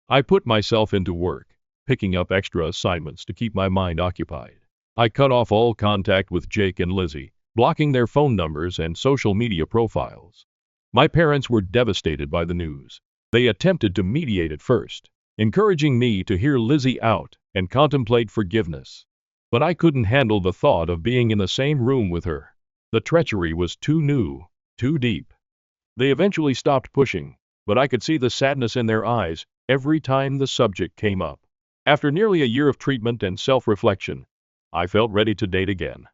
I put myself into work, picking up extra assignments to keep my mind occupied. I cut off all contact with Jake and Lizzie, blocking their phone numbers and social media profiles. My parents were devastated by the news. They attempted to mediate at first, encouraging me to hear Lizzie out and contemplate forgiveness. But I couldn't handle the thought of being in the same room with her. The treachery was too new, too deep. They eventually stopped pushing, but I could see the sadness in their eyes every time the subject came up. After nearly a year of treatment and self-reflection, I felt ready to date again.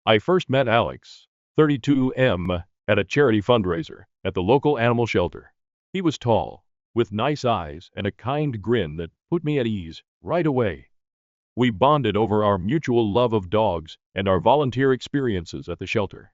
I first met Alex, 32M, at a charity fundraiser at the local animal shelter. He was tall, with nice eyes and a kind grin that put me at ease right away. We bonded over our mutual love of dogs and our volunteer experiences at the shelter.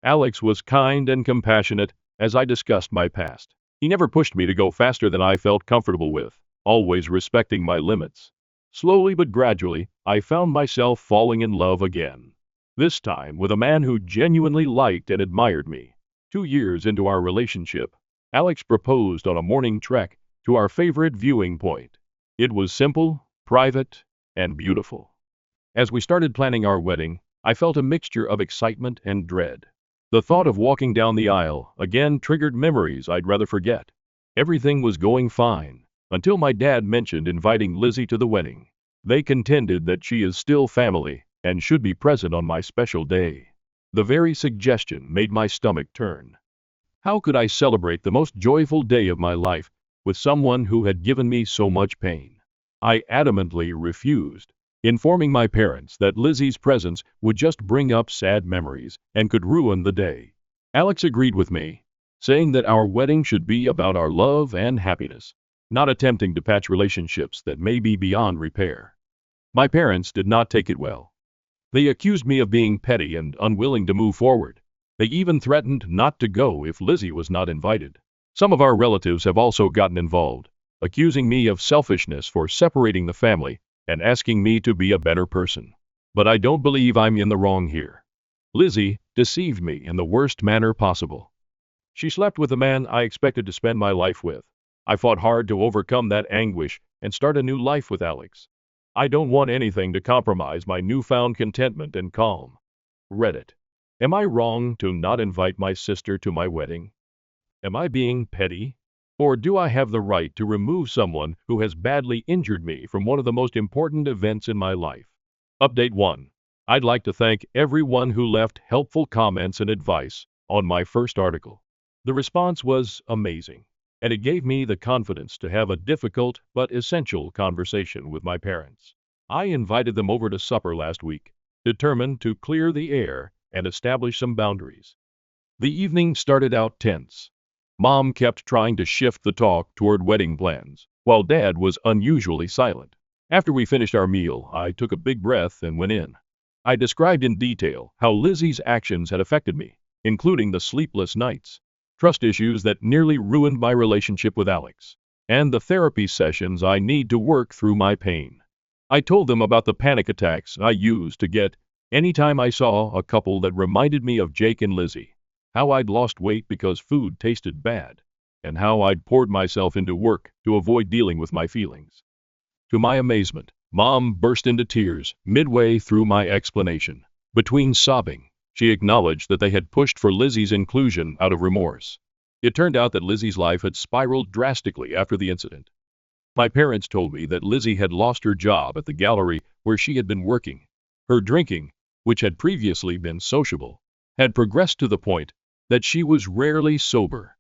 Alex was kind and compassionate as I discussed my past. He never pushed me to go faster than I felt comfortable with, always respecting my limits. Slowly but gradually, I found myself falling in love again. This time with a man who genuinely liked and admired me. 2 years into our relationship, Alex proposed on a morning trek to our favorite viewing point. It was simple, private, and beautiful. As we started planning our wedding, I felt a mixture of excitement and dread. The thought of walking down the aisle again triggered memories I'd rather forget. Everything was going fine, until my dad mentioned inviting Lizzie to the wedding. They contended that she is still family and should be present on my special day. The very suggestion made my stomach turn. How could I celebrate the most joyful day of my life with someone who had given me so much pain? I adamantly refused, informing my parents that Lizzie's presence would just bring up sad memories and could ruin the day. Alex agreed with me, saying that our wedding should be about our love and happiness, not attempting to patch relationships that may be beyond repair. My parents did not take it well. They accused me of being petty and unwilling to move forward. They even threatened not to go if Lizzie was not invited. Some of our relatives have also gotten involved, accusing me of selfishness for separating the family and asking me to be a better person. But I don't believe I'm in the wrong here. Lizzie deceived me in the worst manner possible. She slept with a man I expected to spend my life with. I fought hard to overcome that anguish and start a new life with Alex. I don't want anything to compromise my newfound contentment and calm. Reddit. Am I wrong to not invite my sister to my wedding? Am I being petty? Or do I have the right to remove someone who has badly injured me from one of the most important events in my life? Update 1. I'd like to thank everyone who left helpful comments and advice on my first article. The response was amazing, and it gave me the confidence to have a difficult but essential conversation with my parents. I invited them over to supper last week, determined to clear the air and establish some boundaries. The evening started out tense. Mom kept trying to shift the talk toward wedding plans, while Dad was unusually silent. After we finished our meal, I took a big breath and went in. I described in detail how Lizzie's actions had affected me, including the sleepless nights, trust issues that nearly ruined my relationship with Alex, and the therapy sessions I need to work through my pain. I told them about the panic attacks I used to get anytime I saw a couple that reminded me of Jake and Lizzie, how I'd lost weight because food tasted bad, and how I'd poured myself into work to avoid dealing with my feelings. To my amazement, Mom burst into tears midway through my explanation. Between sobbing, she acknowledged that they had pushed for Lizzie's inclusion out of remorse. It turned out that Lizzie's life had spiraled drastically after the incident. My parents told me that Lizzie had lost her job at the gallery where she had been working. Her drinking, which had previously been sociable, had progressed to the point that she was rarely sober.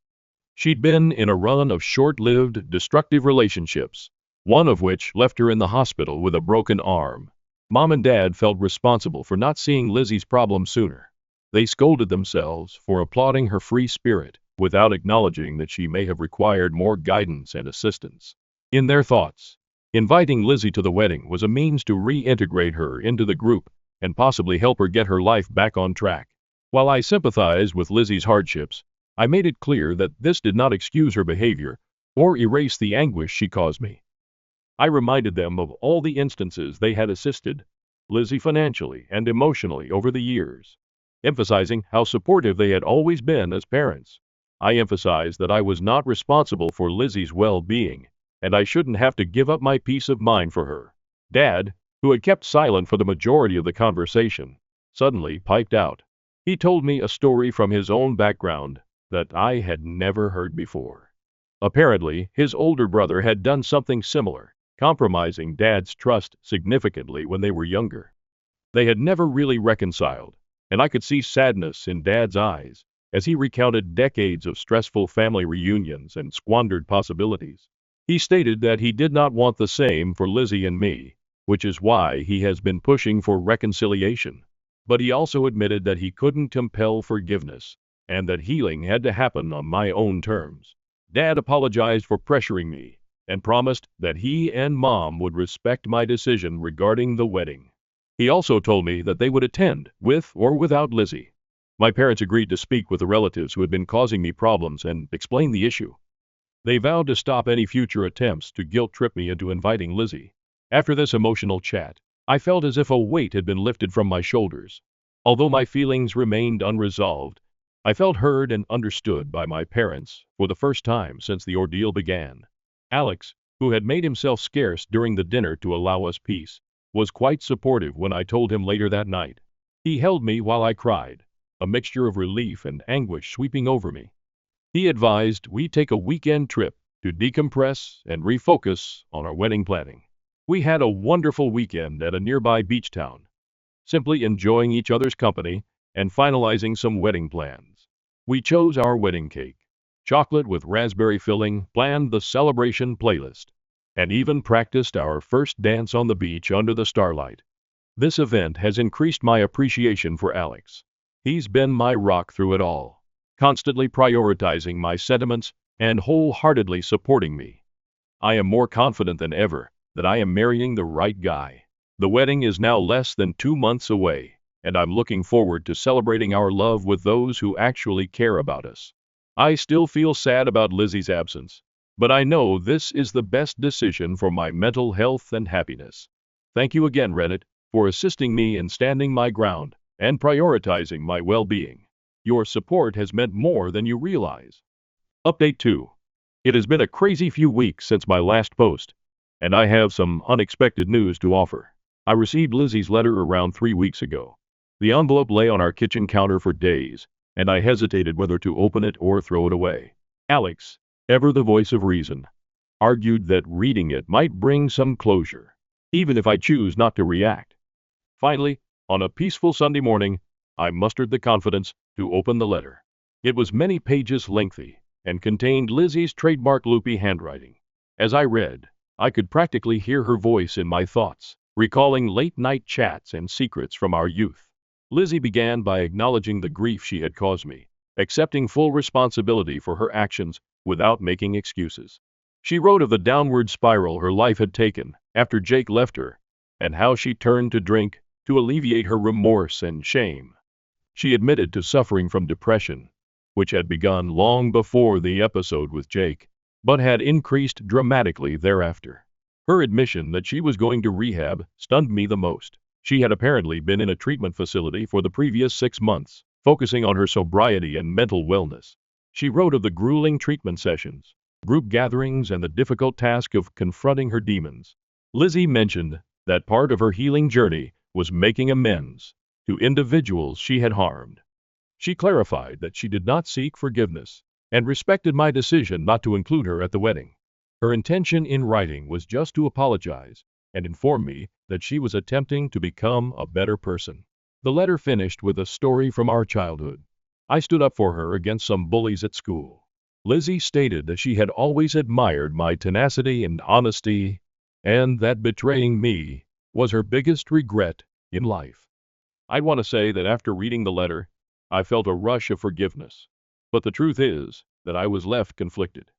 She'd been in a run of short-lived, destructive relationships, one of which left her in the hospital with a broken arm. Mom and Dad felt responsible for not seeing Lizzie's problem sooner. They scolded themselves for applauding her free spirit without acknowledging that she may have required more guidance and assistance. In their thoughts, inviting Lizzie to the wedding was a means to reintegrate her into the group and possibly help her get her life back on track. While I sympathized with Lizzie's hardships, I made it clear that this did not excuse her behavior or erase the anguish she caused me. I reminded them of all the instances they had assisted Lizzie financially and emotionally over the years, emphasizing how supportive they had always been as parents. I emphasized that I was not responsible for Lizzie's well-being, and I shouldn't have to give up my peace of mind for her. Dad, who had kept silent for the majority of the conversation, suddenly piped out. He told me a story from his own background that I had never heard before. Apparently, his older brother had done something similar, compromising Dad's trust significantly when they were younger. They had never really reconciled, and I could see sadness in Dad's eyes as he recounted decades of stressful family reunions and squandered possibilities. He stated that he did not want the same for Lizzie and me, which is why he has been pushing for reconciliation. But he also admitted that he couldn't compel forgiveness, and that healing had to happen on my own terms. Dad apologized for pressuring me, and promised that he and Mom would respect my decision regarding the wedding. He also told me that they would attend, with or without Lizzie. My parents agreed to speak with the relatives who had been causing me problems and explain the issue. They vowed to stop any future attempts to guilt-trip me into inviting Lizzie. After this emotional chat, I felt as if a weight had been lifted from my shoulders. Although my feelings remained unresolved, I felt heard and understood by my parents for the first time since the ordeal began. Alex, who had made himself scarce during the dinner to allow us peace, was quite supportive when I told him later that night. He held me while I cried, a mixture of relief and anguish sweeping over me. He advised we take a weekend trip to decompress and refocus on our wedding planning. We had a wonderful weekend at a nearby beach town, simply enjoying each other's company and finalizing some wedding plans. We chose our wedding cake, chocolate with raspberry filling, planned the celebration playlist, and even practiced our first dance on the beach under the starlight. This event has increased my appreciation for Alex. He's been my rock through it all, constantly prioritizing my sentiments and wholeheartedly supporting me. I am more confident than ever that I am marrying the right guy. The wedding is now less than 2 months away, and I'm looking forward to celebrating our love with those who actually care about us. I still feel sad about Lizzie's absence, but I know this is the best decision for my mental health and happiness. Thank you again, Reddit, for assisting me in standing my ground and prioritizing my well-being. Your support has meant more than you realize. Update 2. It has been a crazy few weeks since my last post, and I have some unexpected news to offer. I received Lizzie's letter around 3 weeks ago. The envelope lay on our kitchen counter for days, and I hesitated whether to open it or throw it away. Alex, ever the voice of reason, argued that reading it might bring some closure, even if I choose not to react. Finally, on a peaceful Sunday morning, I mustered the confidence to open the letter. It was many pages lengthy and contained Lizzie's trademark loopy handwriting. As I read, I could practically hear her voice in my thoughts, recalling late-night chats and secrets from our youth. Lizzie began by acknowledging the grief she had caused me, accepting full responsibility for her actions without making excuses. She wrote of the downward spiral her life had taken after Jake left her, and how she turned to drink to alleviate her remorse and shame. She admitted to suffering from depression, which had begun long before the episode with Jake, but had increased dramatically thereafter. Her admission that she was going to rehab stunned me the most. She had apparently been in a treatment facility for the previous 6 months, focusing on her sobriety and mental wellness. She wrote of the grueling treatment sessions, group gatherings, and the difficult task of confronting her demons. Lizzie mentioned that part of her healing journey was making amends to individuals she had harmed. She clarified that she did not seek forgiveness and respected my decision not to include her at the wedding. Her intention in writing was just to apologize and inform me that she was attempting to become a better person. The letter finished with a story from our childhood. I stood up for her against some bullies at school. Lizzie stated that she had always admired my tenacity and honesty, and that betraying me was her biggest regret in life. I'd want to say that after reading the letter, I felt a rush of forgiveness. But the truth is that I was left conflicted.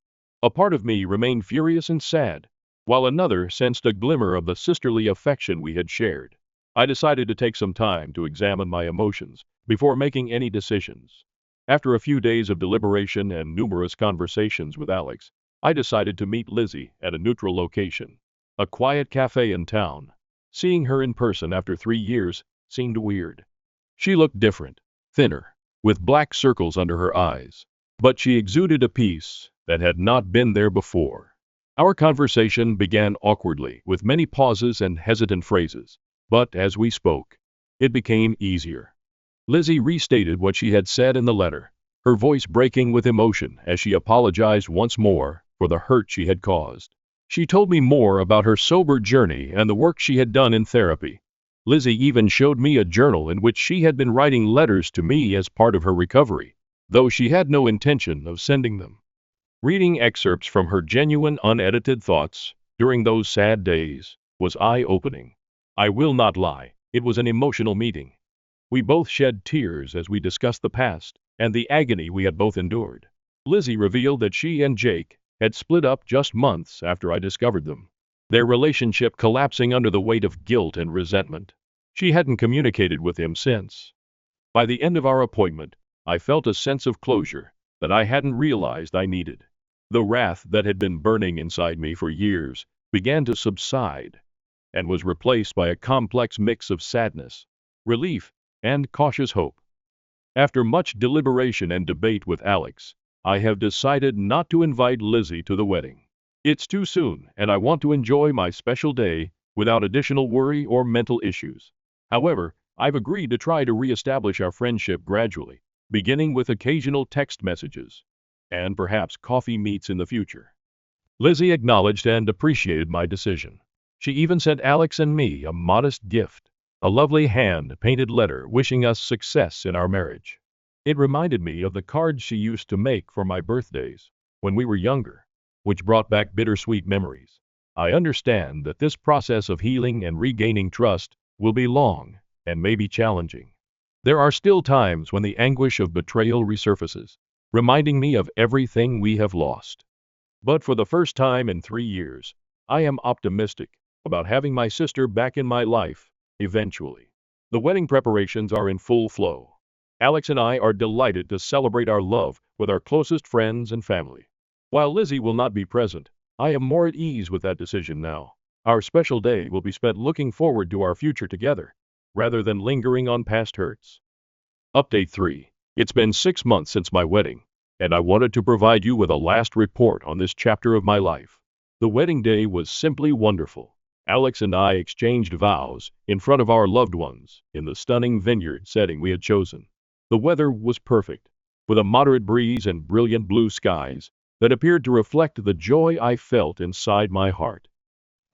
A part of me remained furious and sad, while another sensed a glimmer of the sisterly affection we had shared. I decided to take some time to examine my emotions before making any decisions. After a few days of deliberation and numerous conversations with Alex, I decided to meet Lizzie at a neutral location, a quiet cafe in town. Seeing her in person after 3 years seemed weird. She looked different, thinner, with black circles under her eyes. But she exuded a peace that had not been there before. Our conversation began awkwardly, with many pauses and hesitant phrases. But as we spoke, it became easier. Lizzie restated what she had said in the letter, her voice breaking with emotion as she apologized once more for the hurt she had caused. She told me more about her sober journey and the work she had done in therapy. Lizzie even showed me a journal in which she had been writing letters to me as part of her recovery, though she had no intention of sending them. Reading excerpts from her genuine, unedited thoughts during those sad days was eye-opening. I will not lie, it was an emotional meeting. We both shed tears as we discussed the past and the agony we had both endured. Lizzie revealed that she and Jake had split up just months after I discovered them, their relationship collapsing under the weight of guilt and resentment. She hadn't communicated with him since. By the end of our appointment, I felt a sense of closure that I hadn't realized I needed. The wrath that had been burning inside me for years began to subside and was replaced by a complex mix of sadness, relief, and cautious hope. After much deliberation and debate with Alex, I have decided not to invite Lizzie to the wedding. It's too soon, and I want to enjoy my special day without additional worry or mental issues. However, I've agreed to try to reestablish our friendship gradually, beginning with occasional text messages, and perhaps coffee meets in the future. Lizzie acknowledged and appreciated my decision. She even sent Alex and me a modest gift, a lovely hand-painted letter wishing us success in our marriage. It reminded me of the cards she used to make for my birthdays when we were younger, which brought back bittersweet memories. I understand that this process of healing and regaining trust will be long and may be challenging. There are still times when the anguish of betrayal resurfaces, reminding me of everything we have lost. But for the first time in 3 years, I am optimistic about having my sister back in my life eventually. The wedding preparations are in full flow. Alex and I are delighted to celebrate our love with our closest friends and family. While Lizzie will not be present, I am more at ease with that decision now. Our special day will be spent looking forward to our future together, rather than lingering on past hurts. Update 3. It's been 6 months since my wedding, and I wanted to provide you with a last report on this chapter of my life. The wedding day was simply wonderful. Alex and I exchanged vows in front of our loved ones in the stunning vineyard setting we had chosen. The weather was perfect, with a moderate breeze and brilliant blue skies that appeared to reflect the joy I felt inside my heart.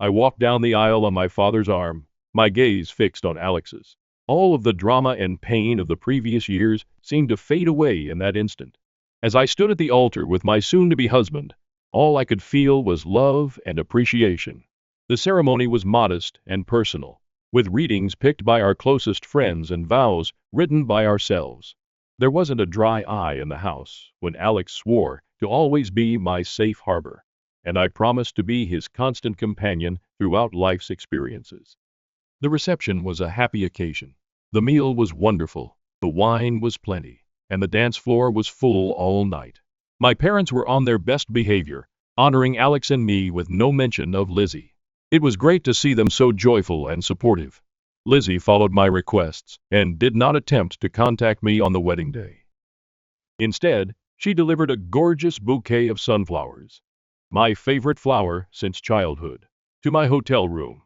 I walked down the aisle on my father's arm, my gaze fixed on Alex's. All of the drama and pain of the previous years seemed to fade away in that instant. As I stood at the altar with my soon-to-be husband, all I could feel was love and appreciation. The ceremony was modest and personal, with readings picked by our closest friends and vows written by ourselves. There wasn't a dry eye in the house when Alex swore to always be my safe harbor, and I promised to be his constant companion throughout life's experiences. The reception was a happy occasion. The meal was wonderful, the wine was plenty, and the dance floor was full all night. My parents were on their best behavior, honoring Alex and me with no mention of Lizzie. It was great to see them so joyful and supportive. Lizzie followed my requests and did not attempt to contact me on the wedding day. Instead, she delivered a gorgeous bouquet of sunflowers, my favorite flower since childhood, to my hotel room.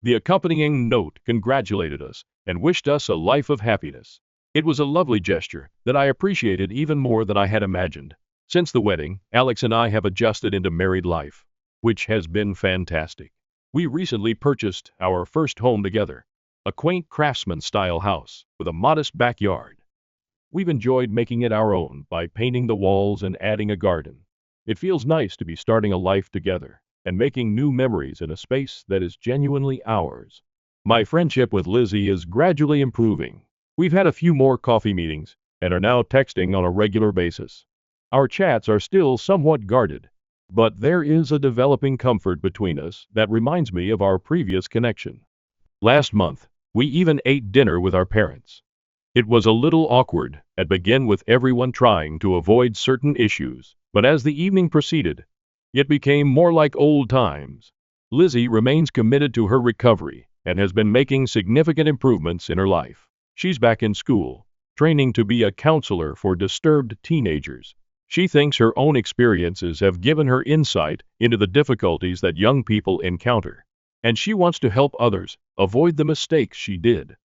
The accompanying note congratulated us and wished us a life of happiness. It was a lovely gesture that I appreciated even more than I had imagined. Since the wedding, Alex and I have adjusted into married life, which has been fantastic. We recently purchased our first home together, a quaint craftsman-style house with a modest backyard. We've enjoyed making it our own by painting the walls and adding a garden. It feels nice to be starting a life together and making new memories in a space that is genuinely ours. My friendship with Lizzie is gradually improving. We've had a few more coffee meetings and are now texting on a regular basis. Our chats are still somewhat guarded, but there is a developing comfort between us that reminds me of our previous connection. Last month, we even ate dinner with our parents. It was a little awkward at begin with everyone trying to avoid certain issues, but as the evening proceeded, it became more like old times. Lizzie remains committed to her recovery and has been making significant improvements in her life. She's back in school, training to be a counselor for disturbed teenagers. She thinks her own experiences have given her insight into the difficulties that young people encounter, and she wants to help others avoid the mistakes she did.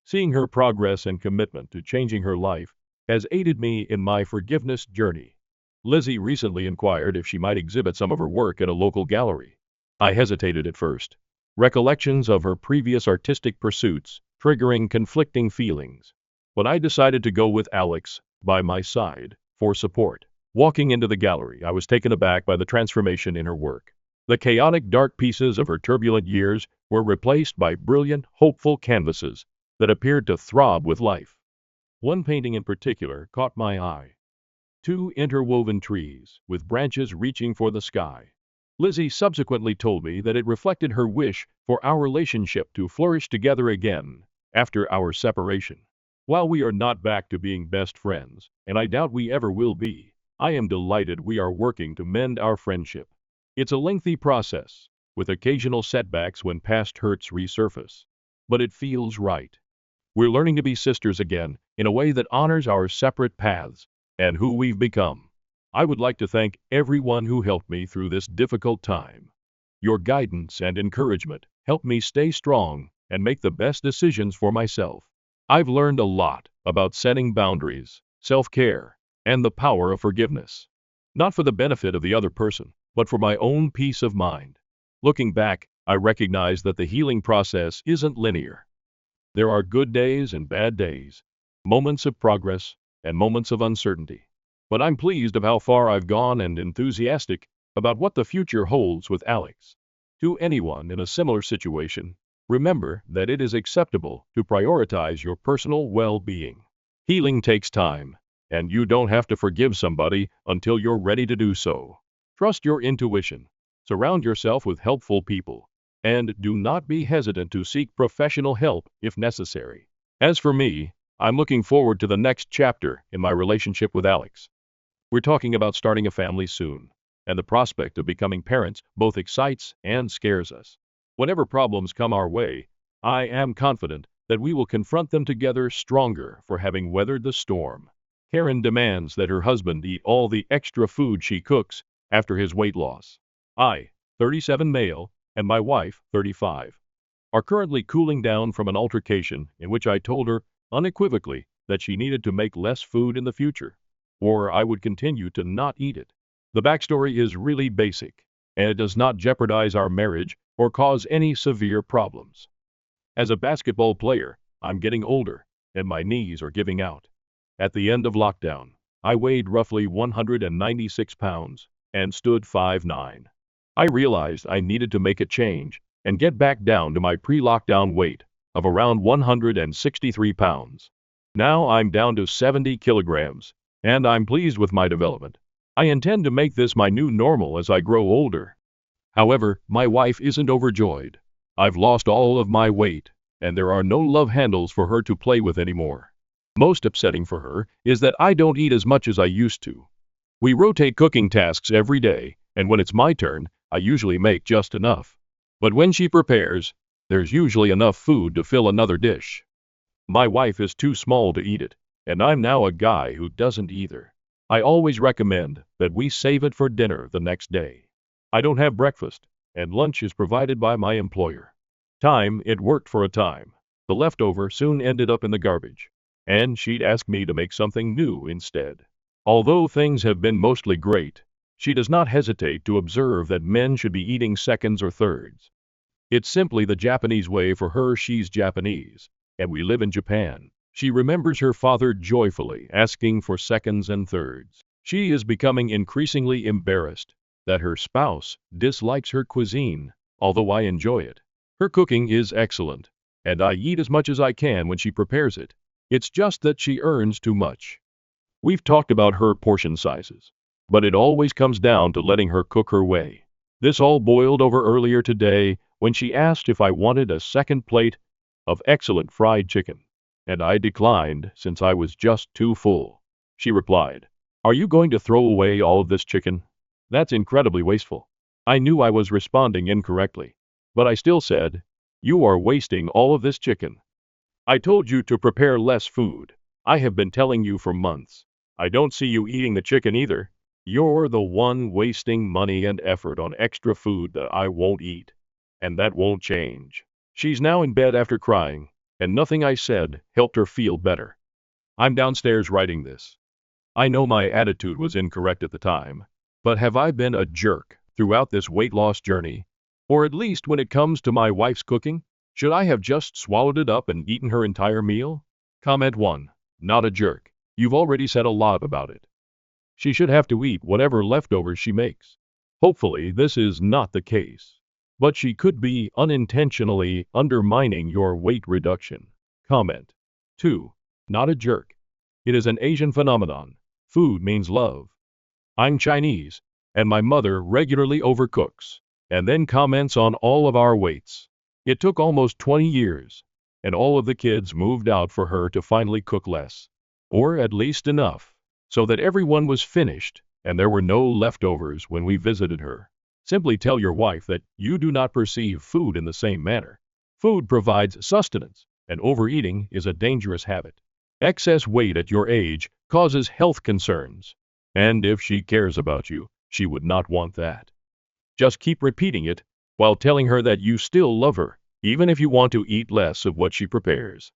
Seeing her progress and commitment to changing her life has aided me in my forgiveness journey. Lizzie recently inquired if she might exhibit some of her work at a local gallery. I hesitated at first, recollections of her previous artistic pursuits triggering conflicting feelings. But I decided to go with Alex by my side for support. Walking into the gallery, I was taken aback by the transformation in her work. The chaotic dark pieces of her turbulent years were replaced by brilliant, hopeful canvases that appeared to throb with life. One painting in particular caught my eye. Two interwoven trees, with branches reaching for the sky. Lizzie subsequently told me that it reflected her wish for our relationship to flourish together again after our separation. While we are not back to being best friends, and I doubt we ever will be, I am delighted we are working to mend our friendship. It's a lengthy process, with occasional setbacks when past hurts resurface. But it feels right. We're learning to be sisters again in a way that honors our separate paths and who we've become. I would like to thank everyone who helped me through this difficult time. Your guidance and encouragement helped me stay strong and make the best decisions for myself. I've learned a lot about setting boundaries, self-care, and the power of forgiveness. Not for the benefit of the other person, but for my own peace of mind. Looking back, I recognize that the healing process isn't linear. There are good days and bad days, moments of progress and moments of uncertainty. But I'm pleased of how far I've gone and enthusiastic about what the future holds with Alex. To anyone in a similar situation, remember that it is acceptable to prioritize your personal well-being. Healing takes time, and you don't have to forgive somebody until you're ready to do so. Trust your intuition, surround yourself with helpful people, and do not be hesitant to seek professional help if necessary. As for me, I'm looking forward to the next chapter in my relationship with Alex. We're talking about starting a family soon, and the prospect of becoming parents both excites and scares us. Whenever problems come our way, I am confident that we will confront them together stronger for having weathered the storm. Karen demands that her husband eat all the extra food she cooks after his weight loss. I, 37 male, and my wife, 35, are currently cooling down from an altercation in which I told her unequivocally that she needed to make less food in the future, or I would continue to not eat it. The backstory is really basic, and it does not jeopardize our marriage or cause any severe problems. As a basketball player, I'm getting older, and my knees are giving out. At the end of lockdown, I weighed roughly 196 pounds and stood 5'9". I realized I needed to make a change and get back down to my pre-lockdown weight of around 163 pounds. Now I'm down to 70 kilograms, and I'm pleased with my development. I intend to make this my new normal as I grow older. However, my wife isn't overjoyed. I've lost all of my weight, and there are no love handles for her to play with anymore. Most upsetting for her is that I don't eat as much as I used to. We rotate cooking tasks every day, and when it's my turn, I usually make just enough. But when she prepares, there's usually enough food to fill another dish. My wife is too small to eat it, and I'm now a guy who doesn't either. I always recommend that we save it for dinner the next day. I don't have breakfast, and lunch is provided by my employer. It worked for a time. The leftover soon ended up in the garbage, and she'd ask me to make something new instead. Although things have been mostly great, she does not hesitate to observe that men should be eating seconds or thirds. It's simply the Japanese way for her. She's Japanese, and we live in Japan. She remembers her father joyfully asking for seconds and thirds. She is becoming increasingly embarrassed that her spouse dislikes her cuisine, although I enjoy it. Her cooking is excellent, and I eat as much as I can when she prepares it. It's just that she earns too much. We've talked about her portion sizes, but it always comes down to letting her cook her way. This all boiled over earlier today when she asked if I wanted a second plate of excellent fried chicken. and I declined since I was just too full. She replied, "Are you going to throw away all of this chicken? That's incredibly wasteful." I knew I was responding incorrectly, but I still said, "You are wasting all of this chicken. I told you to prepare less food. I have been telling you for months. I don't see you eating the chicken either. You're the one wasting money and effort on extra food that I won't eat. And that won't change." She's now in bed after crying, and nothing I said helped her feel better. I'm downstairs writing this. I know my attitude was incorrect at the time, but have I been a jerk throughout this weight loss journey? Or at least when it comes to my wife's cooking? Should I have just swallowed it up and eaten her entire meal? Comment 1. Not a jerk. You've already said a lot about it. She should have to eat whatever leftovers she makes. Hopefully this is not the case. But she could be unintentionally undermining your weight reduction. Comment 2. Not a jerk. It is an Asian phenomenon. Food means love. I'm Chinese, and my mother regularly overcooks, and then comments on all of our weights. It took almost 20 years, and all of the kids moved out for her to finally cook less, or at least enough, so that everyone was finished and there were no leftovers when we visited her. Simply tell your wife that you do not perceive food in the same manner. Food provides sustenance, and overeating is a dangerous habit. Excess weight at your age causes health concerns, and if she cares about you, she would not want that. Just keep repeating it while telling her that you still love her, even if you want to eat less of what she prepares.